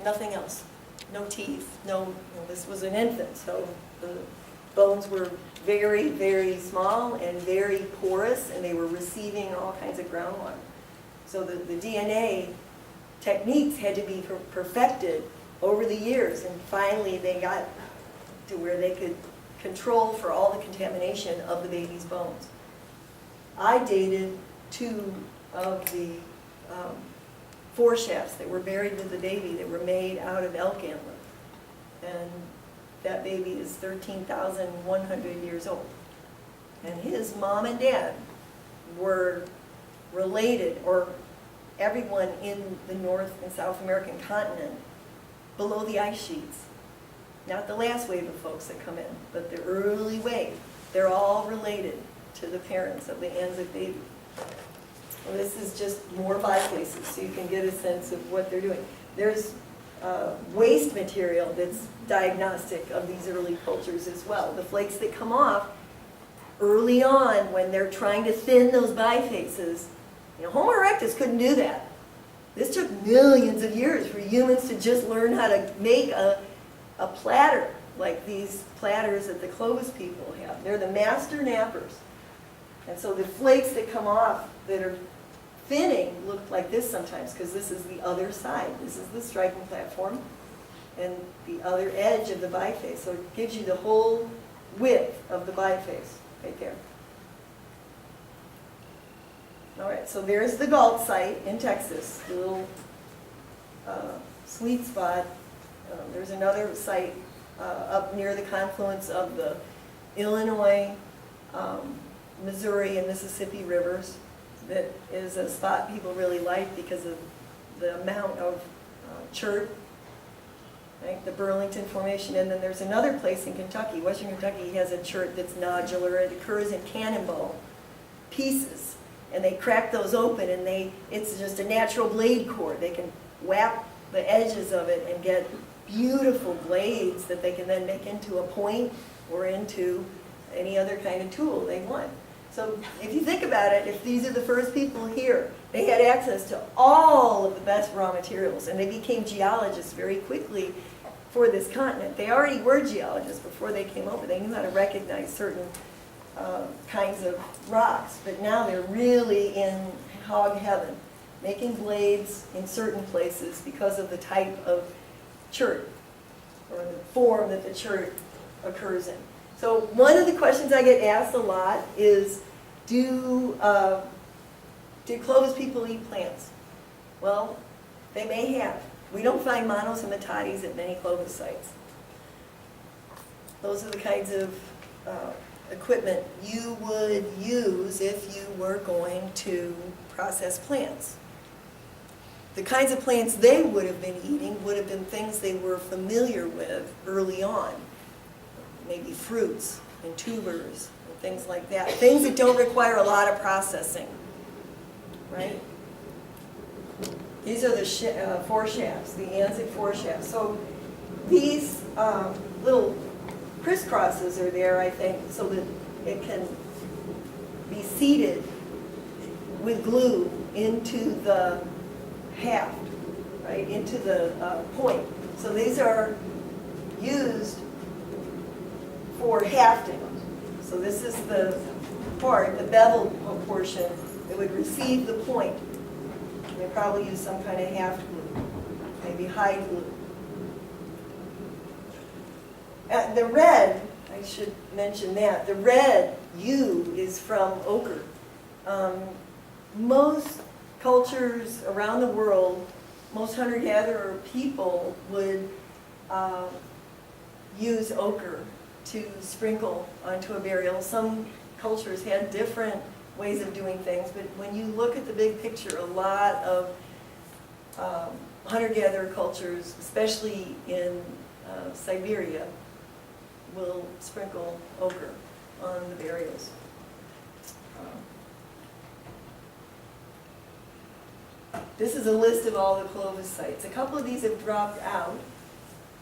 Speaker 3: Nothing else. No teeth, this was an infant, so the bones were very, very small and very porous, and they were receiving all kinds of groundwater. So the DNA techniques had to be perfected over the years, and finally they got to where they could control for all the contamination of the baby's bones. I dated 2 of the foreshafts that were buried with the baby that were made out of elk antler. And that baby is 13,100 years old. And his mom and dad were related, or everyone in the North and South American continent, below the ice sheets. Not the last wave of folks that come in, but the early wave. They're all related to the parents of the Anzick baby. Well, this is just more bifaces, so you can get a sense of what they're doing. There's waste material that's diagnostic of these early cultures as well. The flakes that come off early on when they're trying to thin those bifaces, Homo erectus couldn't do that. This took millions of years for humans to just learn how to make a platter like these platters that the Clovis people have. They're the master nappers. And so the flakes that come off that are thinning look like this sometimes, because this is the other side. This is the striking platform and the other edge of the biface. So it gives you the whole width of the biface right there. All right, so there's the Galt site in Texas, the little sweet spot. There's another site up near the confluence of the Illinois, Missouri, and Mississippi rivers that is a spot people really like because of the amount of chert, right? The Burlington Formation. And then there's another place in Kentucky, Western Kentucky, has a chert that's nodular. It occurs in cannonball pieces. And they crack those open, and it's just a natural blade core. They can whap the edges of it and get beautiful blades that they can then make into a point or into any other kind of tool they want. So if you think about it, if these are the first people here, they had access to all of the best raw materials, and they became geologists very quickly for this continent. They already were geologists before they came over. They knew how to recognize certain kinds of rocks, but now they're really in hog heaven, making blades in certain places because of the type of chert or the form that the chert occurs in. So one of the questions I get asked a lot is, did Clovis people eat plants? Well, they may have. We don't find monos and metates at many Clovis sites. Those are the kinds of equipment you would use if you were going to process plants. The kinds of plants they would have been eating would have been things they were familiar with early on. Maybe fruits and tubers and things like that. Things that don't require a lot of processing, right? These are the foreshafts, the Anzick foreshafts. So these little crisscrosses are there, I think, so that it can be seated with glue into the haft, right, into the point. So these are used for hafting. So this is the part, the bevel portion, that would receive the point. They probably use some kind of haft glue, maybe hide glue. The red, I should mention that, the red U is from ochre. most cultures around the world, most hunter-gatherer people would use ochre to sprinkle onto a burial. Some cultures had different ways of doing things, but when you look at the big picture, a lot of hunter-gatherer cultures, especially in Siberia, will sprinkle ochre on the burials. This is a list of all the Clovis sites. A couple of these have dropped out,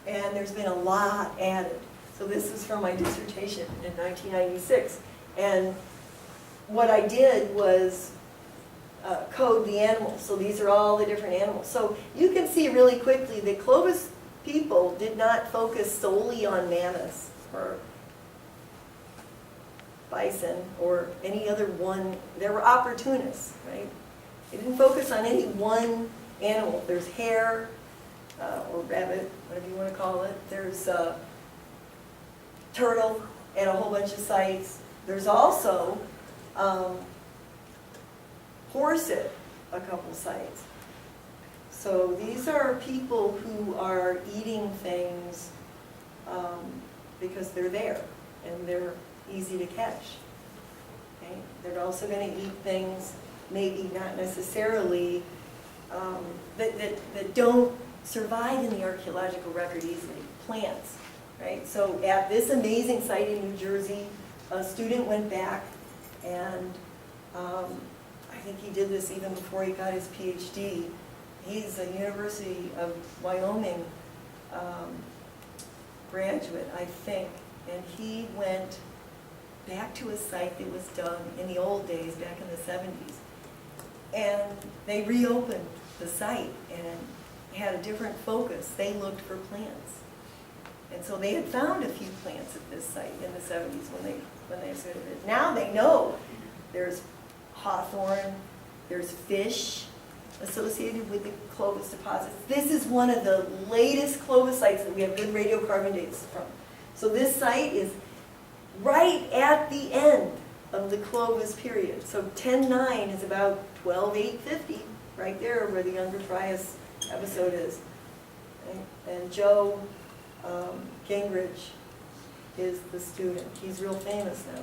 Speaker 3: and there's been a lot added. So this is from my dissertation in 1996. And what I did was code the animals. So these are all the different animals. So you can see really quickly that Clovis people did not focus solely on mammoths or bison or any other one. There were opportunists, right? They didn't focus on any one animal. There's hare or rabbit, whatever you want to call it. There's turtle at a whole bunch of sites. There's also horse at a couple sites. So these are people who are eating things because they're there and they're easy to catch. Okay? They're also going to eat things, maybe not necessarily, that don't survive in the archaeological record easily. Plants, right? So at this amazing site in New Jersey, a student went back and I think he did this even before he got his PhD. He's a University of Wyoming graduate, I think, and he went back to a site that was dug in the old days, back in the 70s. And they reopened the site and had a different focus. They looked for plants. And so they had found a few plants at this site in the 70s when they sort of did. Now they know there's hawthorn, there's fish associated with the Clovis deposits. This is one of the latest Clovis sites that we have good radiocarbon dates from. So this site is right at the end of the Clovis period. So 10-9 is about 12-850, right there where the Younger Trias episode is. Right? And Joe Gingrich is the student. He's real famous now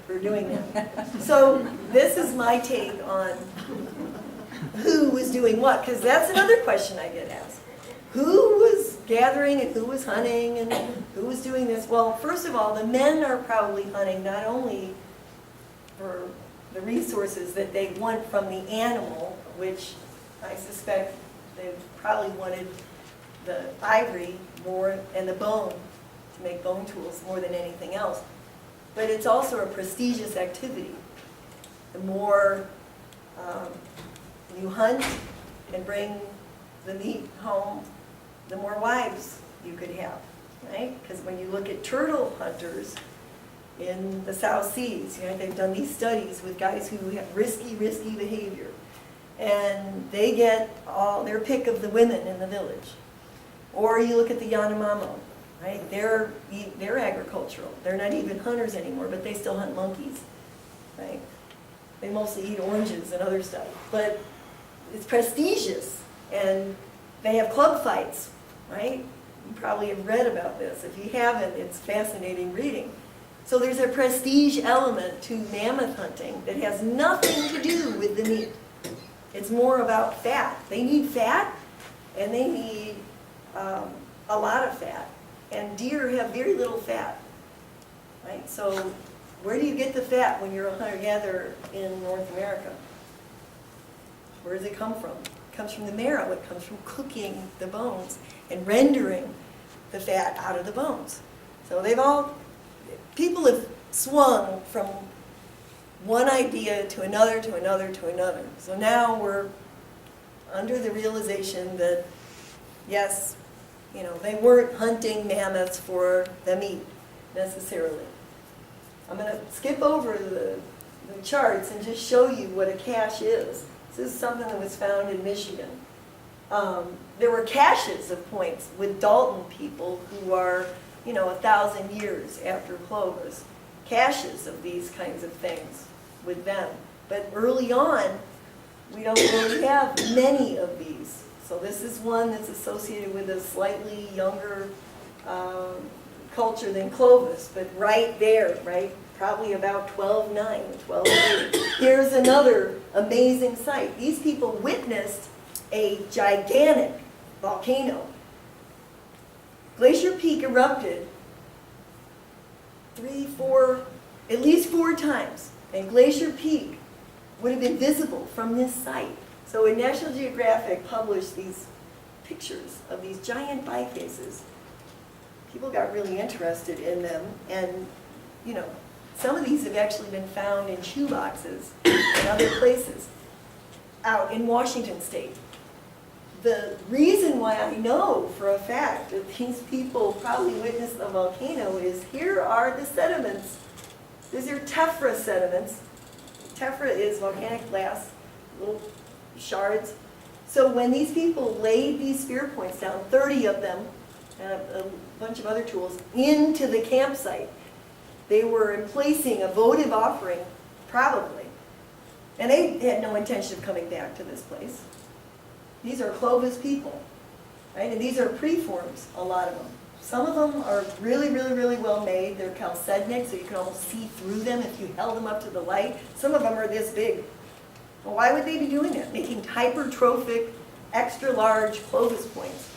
Speaker 3: for doing that. So this is my take on who was doing what, because that's another question I get asked. Who was gathering and who was hunting and who was doing this? Well, first of all, the men are probably hunting not only for the resources that they want from the animal, which I suspect they probably wanted the ivory more and the bone to make bone tools more than anything else. But it's also a prestigious activity. The more you hunt and bring the meat home, the more wives you could have, right? Because when you look at turtle hunters in the South Seas, you know, they've done these studies with guys who have risky behavior. And they get all their pick of the women in the village. Or you look at the Yanomamo, right? They're agricultural. They're not even hunters anymore, but they still hunt monkeys, right? They mostly eat oranges and other stuff. But it's prestigious, and they have club fights, right? You probably have read about this. If you haven't, it's fascinating reading. So there's a prestige element to mammoth hunting that has nothing to do with the meat. It's more about fat. They need fat, and they need a lot of fat. And deer have very little fat, right? So where do you get the fat when you're a hunter-gatherer in North America? Where does it come from? It comes from the marrow. It comes from cooking the bones and rendering the fat out of the bones. So people have swung from one idea to another, to another, to another. So now we're under the realization that, yes, you know, they weren't hunting mammoths for the meat necessarily. I'm going to skip over the charts and just show you what a cache is. This is something that was found in Michigan. There were caches of points with Dalton people who are, you know, 1,000 years after Clovis. Caches of these kinds of things with them. But early on, we don't really have many of these. So this is one that's associated with a slightly younger culture than Clovis, but right there, right? Probably about 1209, 1280. Here's another amazing site. These people witnessed a gigantic volcano. Glacier Peak erupted at least four times, and Glacier Peak would have been visible from this site. So when National Geographic published these pictures of these giant bifaces, people got really interested in them, and you know, some of these have actually been found in shoeboxes and other places out in Washington State. The reason why I know for a fact that these people probably witnessed the volcano is here are the sediments. These are tephra sediments. Tephra is volcanic glass, little shards. So when these people laid these spear points down, 30 of them, and a bunch of other tools, into the campsite, they were placing a votive offering, probably. And they had no intention of coming back to this place. These are Clovis people, right? And these are preforms, a lot of them. Some of them are really, really, really well made. They're chalcedonic, so you can almost see through them if you held them up to the light. Some of them are this big. Well, why would they be doing that? Making hypertrophic, extra large Clovis points.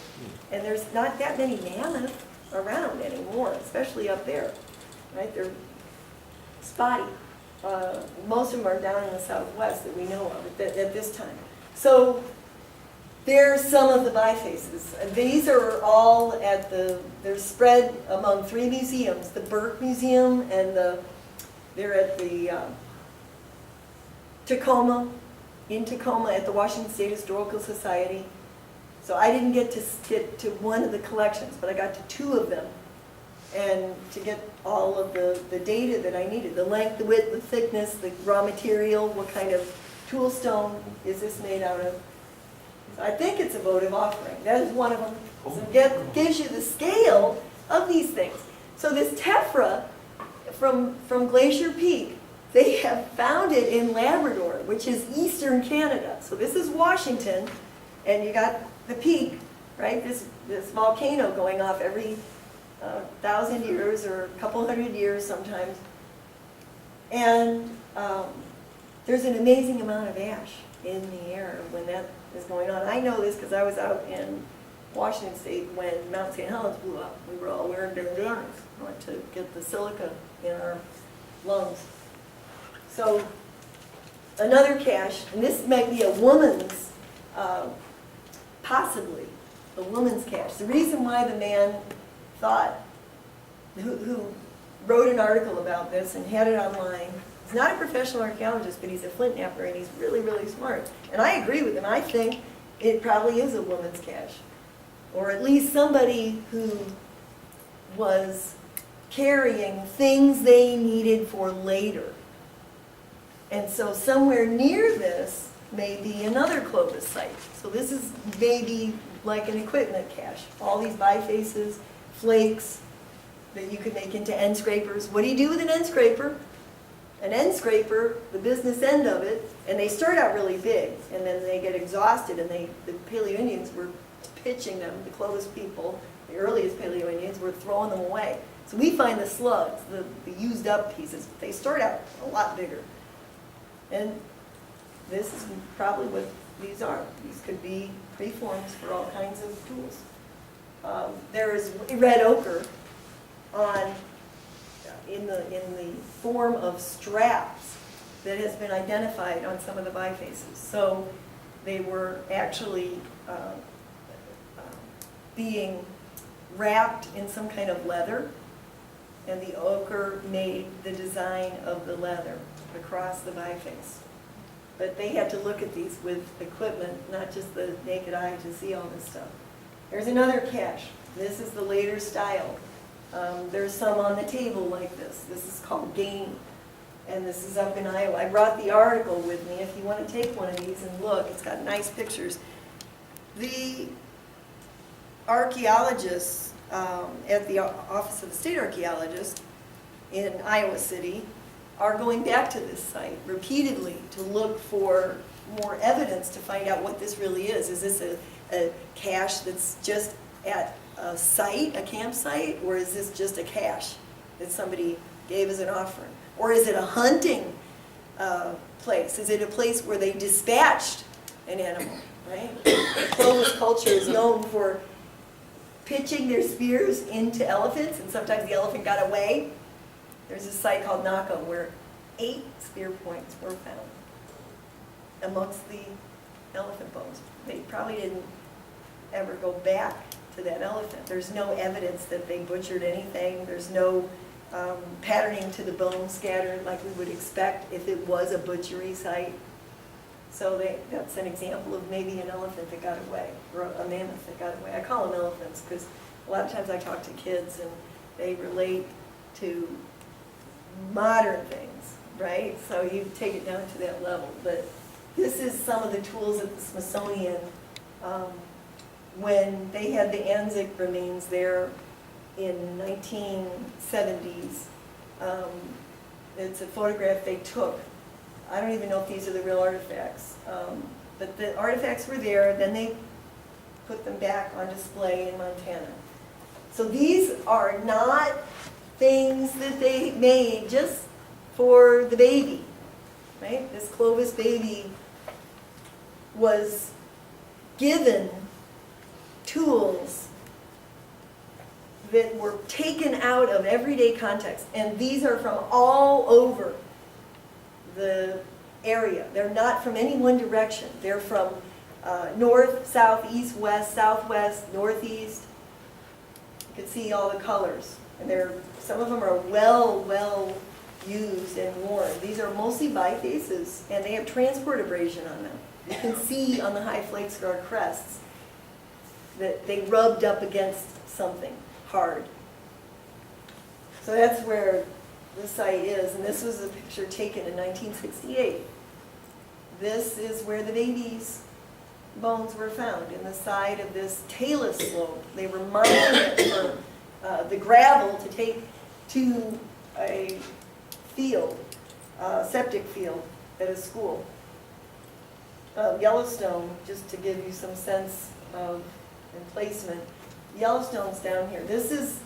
Speaker 3: And there's not that many mammoth around anymore, especially up there, right? They're spotty. Most of them are down in the southwest that we know of at this time. So there's some of the bifaces. These are all they're spread among 3 museums, the Burke Museum, and they're at the in Tacoma at the Washington State Historical Society. So I didn't get to one of the collections, but I got to 2 of them, and to get all of the data that I needed, the length, the width, the thickness, the raw material, what kind of tool stone is this made out of. I think it's a votive offering. That is one of them. So it gives you the scale of these things. So this tephra from Glacier Peak, they have found it in Labrador, which is eastern Canada. So this is Washington, and you got the peak, right? This volcano going off every 1,000 years or a couple hundred years sometimes. And there's an amazing amount of ash in the air when that is going on. I know this because I was out in Washington State when Mount St. Helens blew up. We were all wearing bandanas. I went to get the silica in our lungs. So another cache, and this might be a woman's, possibly a woman's cache. The reason why the man thought, who wrote an article about this and had it online, he's not a professional archaeologist, but he's a flint knapper, and he's really, really smart. And I agree with him. I think it probably is a woman's cache, or at least somebody who was carrying things they needed for later. And so somewhere near this may be another Clovis site. So this is maybe like an equipment cache. All these bifaces, flakes that you could make into end scrapers. What do you do with an end scraper? An end scraper, the business end of it, and they start out really big, and then they get exhausted, and the Paleo-Indians were pitching them, the Clovis people, the earliest Paleo-Indians, were throwing them away. So we find the slugs, the used up pieces, they start out a lot bigger. And this is probably what these are. These could be preforms for all kinds of tools. There is red ochre in the form of straps that has been identified on some of the bifaces. So they were actually being wrapped in some kind of leather, and the ochre made the design of the leather across the biface. But they had to look at these with equipment, not just the naked eye, to see all this stuff. There's another cache. This is the later style. There's some on the table like this. This is called Gain, and this is up in Iowa. I brought the article with me if you want to take one of these and look. It's got nice pictures. The archaeologists at the Office of the State Archaeologist in Iowa City are going back to this site repeatedly to look for more evidence to find out what this really is. Is this a cache that's just at a site, a campsite, or is this just a cache that somebody gave as an offering? Or is it a hunting place? Is it a place where they dispatched an animal, right? The Clovis culture is known for pitching their spears into elephants, and sometimes the elephant got away. There's a site called Naka where 8 spear points were found amongst the elephant bones. They probably didn't ever go back to that elephant. There's no evidence that they butchered anything. There's no patterning to the bone scattered like we would expect if it was a butchery site. So that's an example of maybe an elephant that got away, or a mammoth that got away. I call them elephants because a lot of times I talk to kids and they relate to modern things, right? So you take it down to that level. But this is some of the tools at the Smithsonian when they had the Anzick remains there in 1970s. It's a photograph they took. I don't even know if these are the real artifacts, but the artifacts were there, then they put them back on display in Montana. So these are not things that they made just for the baby, right? This Clovis baby was given tools that were taken out of everyday context, and these are from all over the area. They're not from any one direction. They're from north, south, east, west, southwest, northeast. You can see all the colors. And some of them are well used and worn. These are mostly bifaces, and they have transport abrasion on them. You can see on the high flake scar crests that they rubbed up against something hard. So that's where the site is, and this was a picture taken in 1968. This is where the baby's bones were found, in the side of this talus slope. They were mining it for the gravel to take to a field, septic field at a school. Yellowstone, just to give you some sense of emplacement, Yellowstone's down here. This is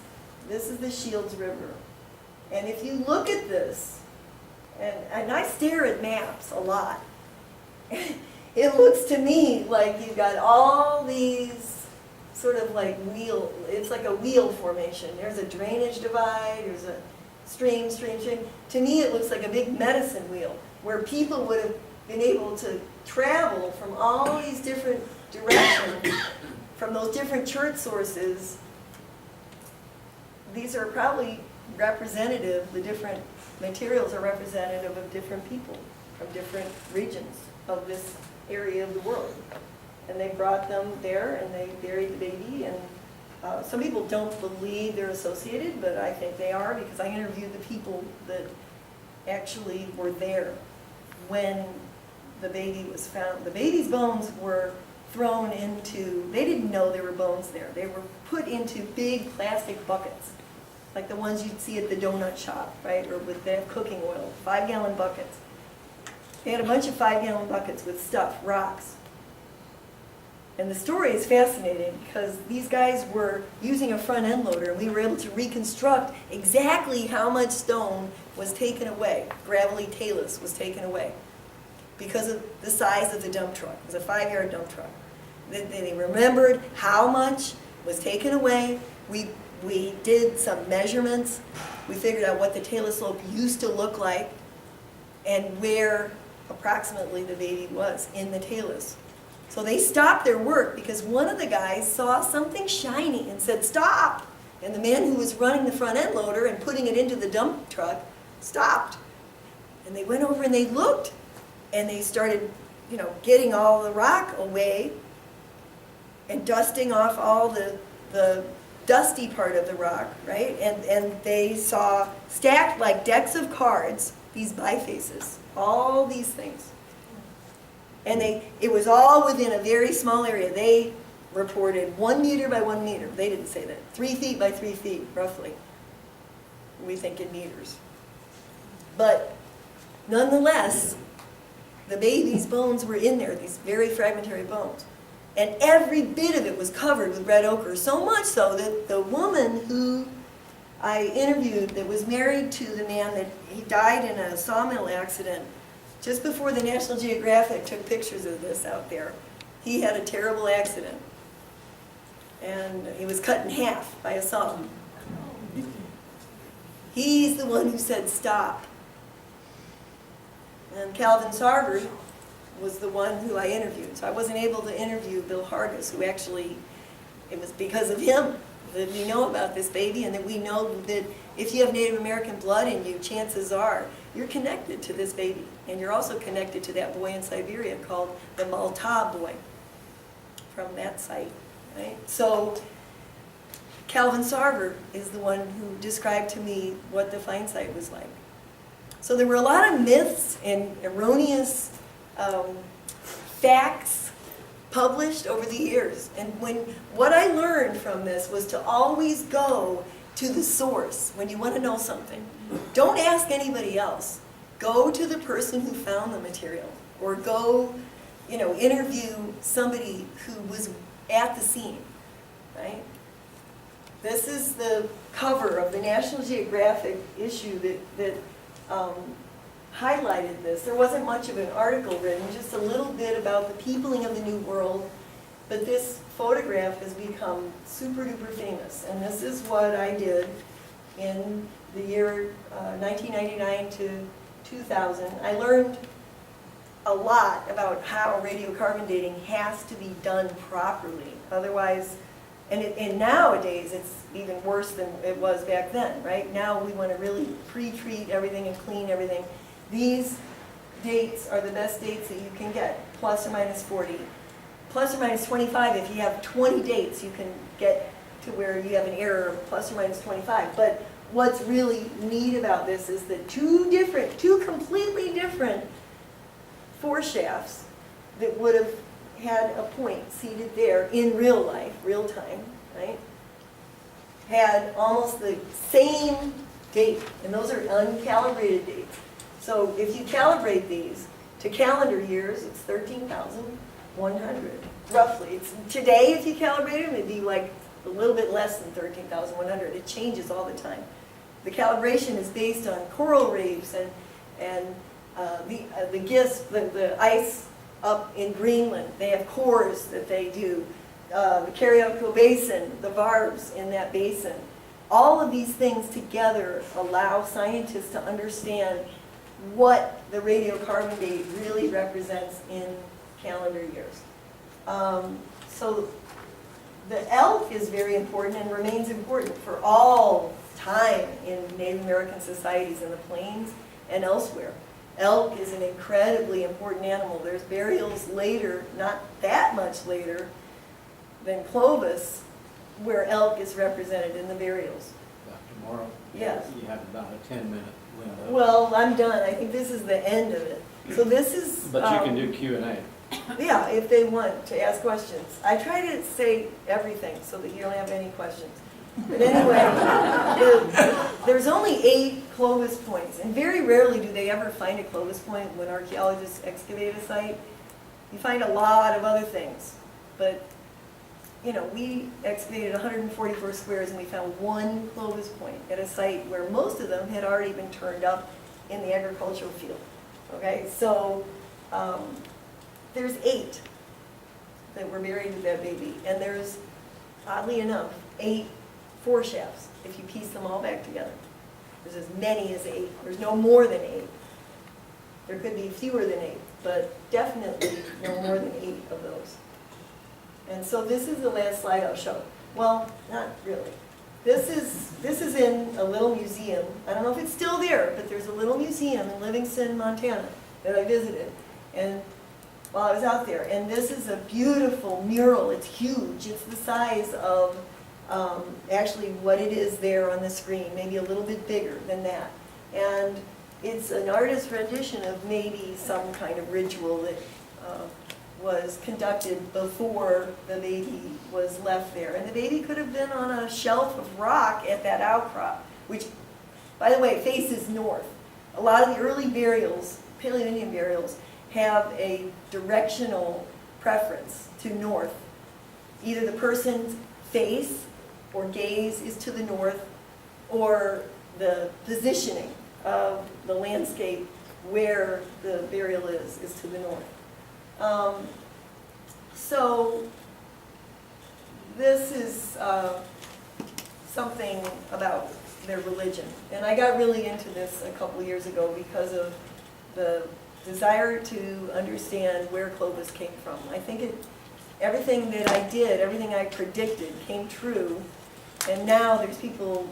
Speaker 3: the Shields River. And if you look at this, and I stare at maps a lot, it looks to me like you've got all these sort of like it's like a wheel formation. There's a drainage divide, there's a stream. To me it looks like a big medicine wheel where people would have been able to travel from all these different directions, from those different chert sources. These are probably representative, the different materials are representative of different people from different regions of this area of the world. And they brought them there and they buried the baby, and some people don't believe they're associated, but I think they are because I interviewed the people that actually were there when the baby was found. The baby's bones were thrown into, they didn't know there were bones there. They were put into big plastic buckets, like the ones you'd see at the donut shop, right? Or with their cooking oil, 5-gallon buckets. They had a bunch of 5-gallon buckets with stuff, rocks. And the story is fascinating because these guys were using a front end loader, and we were able to reconstruct exactly how much stone was taken away, gravelly talus was taken away, because of the size of the dump truck. It was a 5-yard dump truck. They remembered how much was taken away. We did some measurements. We figured out what the talus slope used to look like and where approximately the baby was in the talus. So they stopped their work because one of the guys saw something shiny and said, "Stop!" And the man who was running the front end loader and putting it into the dump truck stopped. And they went over and they looked, and they started, getting all the rock away and dusting off all the dusty part of the rock, right? And they saw stacked like decks of cards, these bifaces, all these things. And it was all within a very small area. They reported 1 meter by 1 meter. They didn't say that. 3 feet by 3 feet, roughly. We think in meters. But Nonetheless, the baby's bones were in there, these very fragmentary bones. And every bit of it was covered with red ochre, so much so that the woman who I interviewed that was married to the man that he died in a sawmill accident just before the National Geographic took pictures of this out there. He had a terrible accident. And he was cut in half by a saw. He's the one who said stop. And Calvin Sarver was the one who I interviewed. So I wasn't able to interview Bill Hargis, who actually, it was because of him that we know about this baby, and that we know that if you have Native American blood in you, chances are you're connected to this baby. And you're also connected to that boy in Siberia called the Malta boy from that site. Right? So Calvin Sarver is the one who described to me what the find site was like. So there were a lot of myths and erroneous facts published over the years. And what I learned from this was to always go to the source when you want to know something. Don't ask anybody else. Go to the person who found the material, or go, interview somebody who was at the scene, right? This is the cover of the National Geographic issue that highlighted this. There wasn't much of an article written, just a little bit about the peopling of the New World, but this photograph has become super duper famous. And this is what I did in the year 1999 to 2000. I learned a lot about how radiocarbon dating has to be done properly. Otherwise, and nowadays it's even worse than it was back then, right? Now we want to really pre-treat everything and clean everything. These dates are the best dates that you can get, plus or minus 40. Plus or minus 25, if you have 20 dates, you can get to where you have an error of plus or minus 25. But what's really neat about this is that two completely different foreshafts that would have had a point seated there in real life, real time, right, had almost the same date, and those are uncalibrated dates. So if you calibrate these to calendar years, it's 13,100, roughly. Today, if you calibrate them, it'd be like a little bit less than 13,100. It changes all the time. The calibration is based on coral reefs and the GIS, the ice up in Greenland. They have cores that they do. The Carriacou Basin, the varves in that basin. All of these things together allow scientists to understand what the radiocarbon date really represents in calendar years. So the elk is very important and remains important for all time in Native American societies in the plains and elsewhere. Elk is an incredibly important animal. There's burials later, not that much later than Clovis, where elk is represented in the burials.
Speaker 1: Dr. Morrow?
Speaker 3: Yes.
Speaker 1: You have about a 10-minute window.
Speaker 3: Well, I'm done. I think this is the end of it. So this is...
Speaker 1: But you can do Q&A.
Speaker 3: Yeah, if they want to ask questions. I try to say everything so that you don't have any questions. But anyway, there's only 8 Clovis points, and very rarely do they ever find a Clovis point when archaeologists excavate a site. You find a lot of other things, but we excavated 144 squares and we found 1 Clovis point at a site where most of them had already been turned up in the agricultural field. Okay, so there's 8 that were buried with that baby, and there's, oddly enough, 8 foreshafts if you piece them all back together. There's as many as 8. There's no more than 8. There could be fewer than 8, but definitely no more than 8 of those. And so this is the last slide I'll show. Well, not really. This is in a little museum. I don't know if it's still there, but there's a little museum in Livingston, Montana that I visited. And while I was out there, and this is a beautiful mural. It's huge. It's the size of actually what it is there on the screen, maybe a little bit bigger than that. And it's an artist's rendition of maybe some kind of ritual that was conducted before the baby was left there. And the baby could have been on a shelf of rock at that outcrop, which, by the way, faces north. a lot of the early burials, Paleo-Indian burials, have a directional preference to north. Either the person's face or gaze is to the north, or the positioning of the landscape where the burial is to the north. So this is something about their religion. And I got really into this a couple of years ago because of the desire to understand where Clovis came from. I think everything that I did, everything I predicted came true. And now there's people,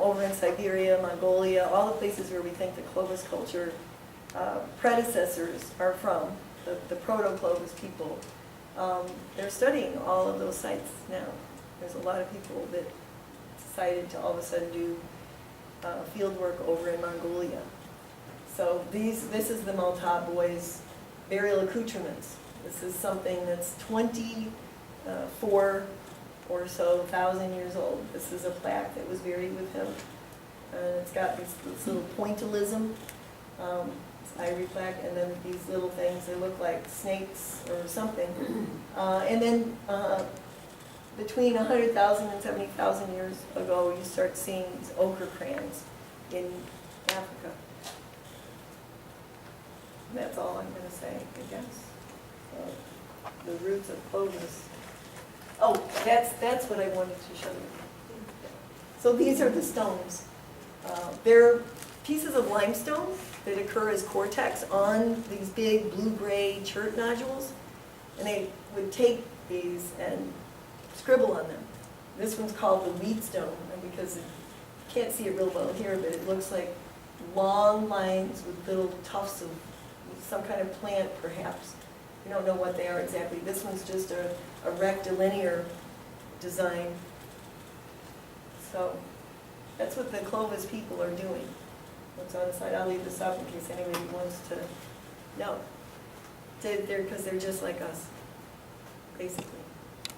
Speaker 3: over in Siberia, Mongolia, all the places where we think the Clovis culture predecessors are from, the proto-Clovis people. They're studying all of those sites now. There's a lot of people that decided to all of a sudden do field work over in Mongolia. So this is the Malta boys' burial accoutrements. This is something that's 24 or so thousand years old. This is a plaque that was buried with him. And it's got this little pointillism, this ivory plaque, and then these little things that look like snakes or something. And then between 100,000 and 70,000 years ago, you start seeing these ochre crayons in Africa. And that's all I'm going to say, I guess. The roots of Clovis. Oh, that's what I wanted to show you. So these are the stones. They're pieces of limestone that occur as cortex on these big blue-gray chert nodules. And they would take these and scribble on them. This one's called the wheat stone, and because you can't see it real well here, but it looks like long lines with little tufts of some kind of plant, perhaps. We don't know what they are exactly. This one's just a rectilinear design. So that's what the Clovis people are doing. What's on the side? I'll leave this up in case anybody wants to know. Because they're just like us, basically.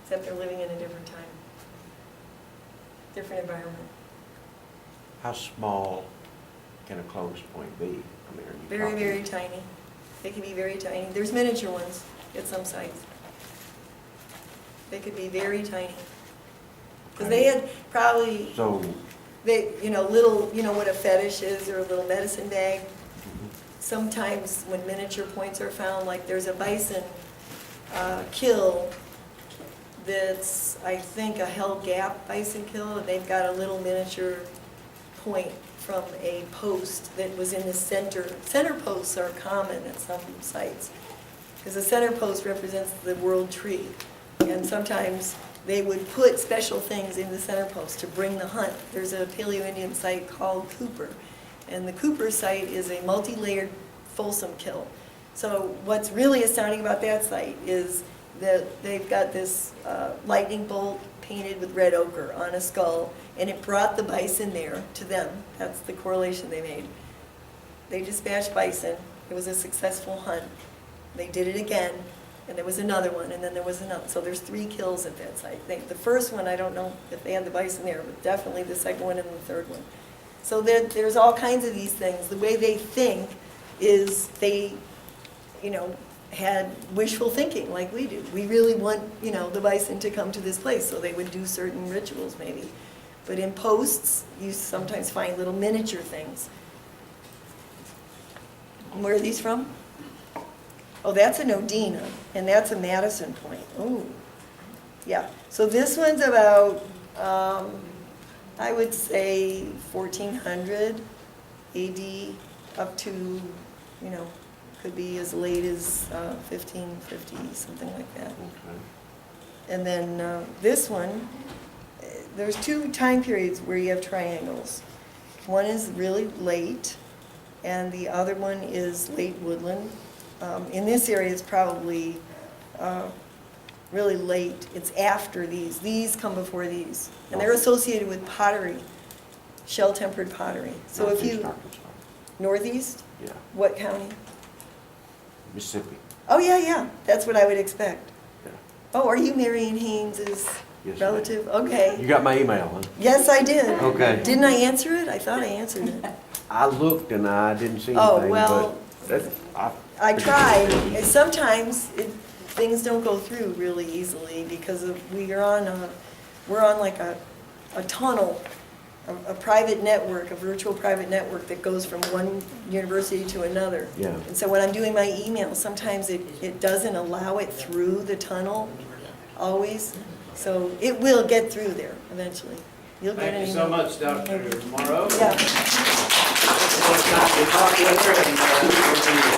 Speaker 3: Except they're living in a different time, different environment.
Speaker 4: How small can a Clovis point be? I mean, are you
Speaker 3: Very,
Speaker 4: talking-
Speaker 3: very tiny. They can be very tiny. There's miniature ones at some sites. They could be very tiny. Because they had probably,
Speaker 4: So,
Speaker 3: little, what a fetish is, or a little medicine bag. Sometimes when miniature points are found, like there's a bison kill that's, I think, a Hell Gap bison kill, and they've got a little miniature point from a post that was in the center. Center posts are common at some sites, because the center post represents the world tree, and sometimes they would put special things in the center post to bring the hunt. There's a Paleo-Indian site called Cooper, and the Cooper site is a multi-layered Folsom kill. So what's really astounding about that site is that they've got this lightning bolt painted with red ochre on a skull, and it brought the bison there to them. That's the correlation they made. They dispatched bison. It was a successful hunt. They did it again, and there was another one, and then there was another. So there's 3 kills at that site. The first one, I don't know if they had the bison there, but definitely the second one and the third one. So there's all kinds of these things. The way they think is they, had wishful thinking like we do. We really want, the bison to come to this place, so they would do certain rituals maybe. But in posts, you sometimes find little miniature things. And where are these from? Oh, that's a Nodina, and that's a Madison point. Oh, yeah. So this one's about, I would say, 1400 AD up to, could be as late as 1550, something like that.
Speaker 4: okay.
Speaker 3: And then this one, there's 2 time periods where you have triangles. One is really late, and the other one is late woodland. In this area, it's probably really late. It's after these. These come before these. And they're associated with pottery, shell-tempered pottery. So if you...
Speaker 4: Northeast Arkansas.
Speaker 3: Northeast?
Speaker 4: Yeah,
Speaker 3: What county?
Speaker 4: Mississippi.
Speaker 3: Oh, yeah. That's what I would expect.
Speaker 4: Yeah.
Speaker 3: Oh, are you Marion Haynes'
Speaker 4: Yes, ma'am.
Speaker 3: relative? Okay.
Speaker 4: You got my email, huh?
Speaker 3: Yes, I did.
Speaker 4: Okay.
Speaker 3: Didn't I answer it? I thought I answered it.
Speaker 4: I looked and I didn't see
Speaker 3: Oh,
Speaker 4: anything,
Speaker 3: well,
Speaker 4: but
Speaker 3: I tried, and sometimes things don't go through really easily because we're on like a tunnel, a private network, a virtual private network that goes from one university to another.
Speaker 4: Yeah.
Speaker 3: And so when I'm doing my email, sometimes it doesn't allow it through the tunnel, always. So it will get through there eventually. You'll get an
Speaker 1: Thank you
Speaker 3: email.
Speaker 1: so much, Dr. Morrow.
Speaker 3: Yeah.
Speaker 1: It's nice to talk with her, and we'll be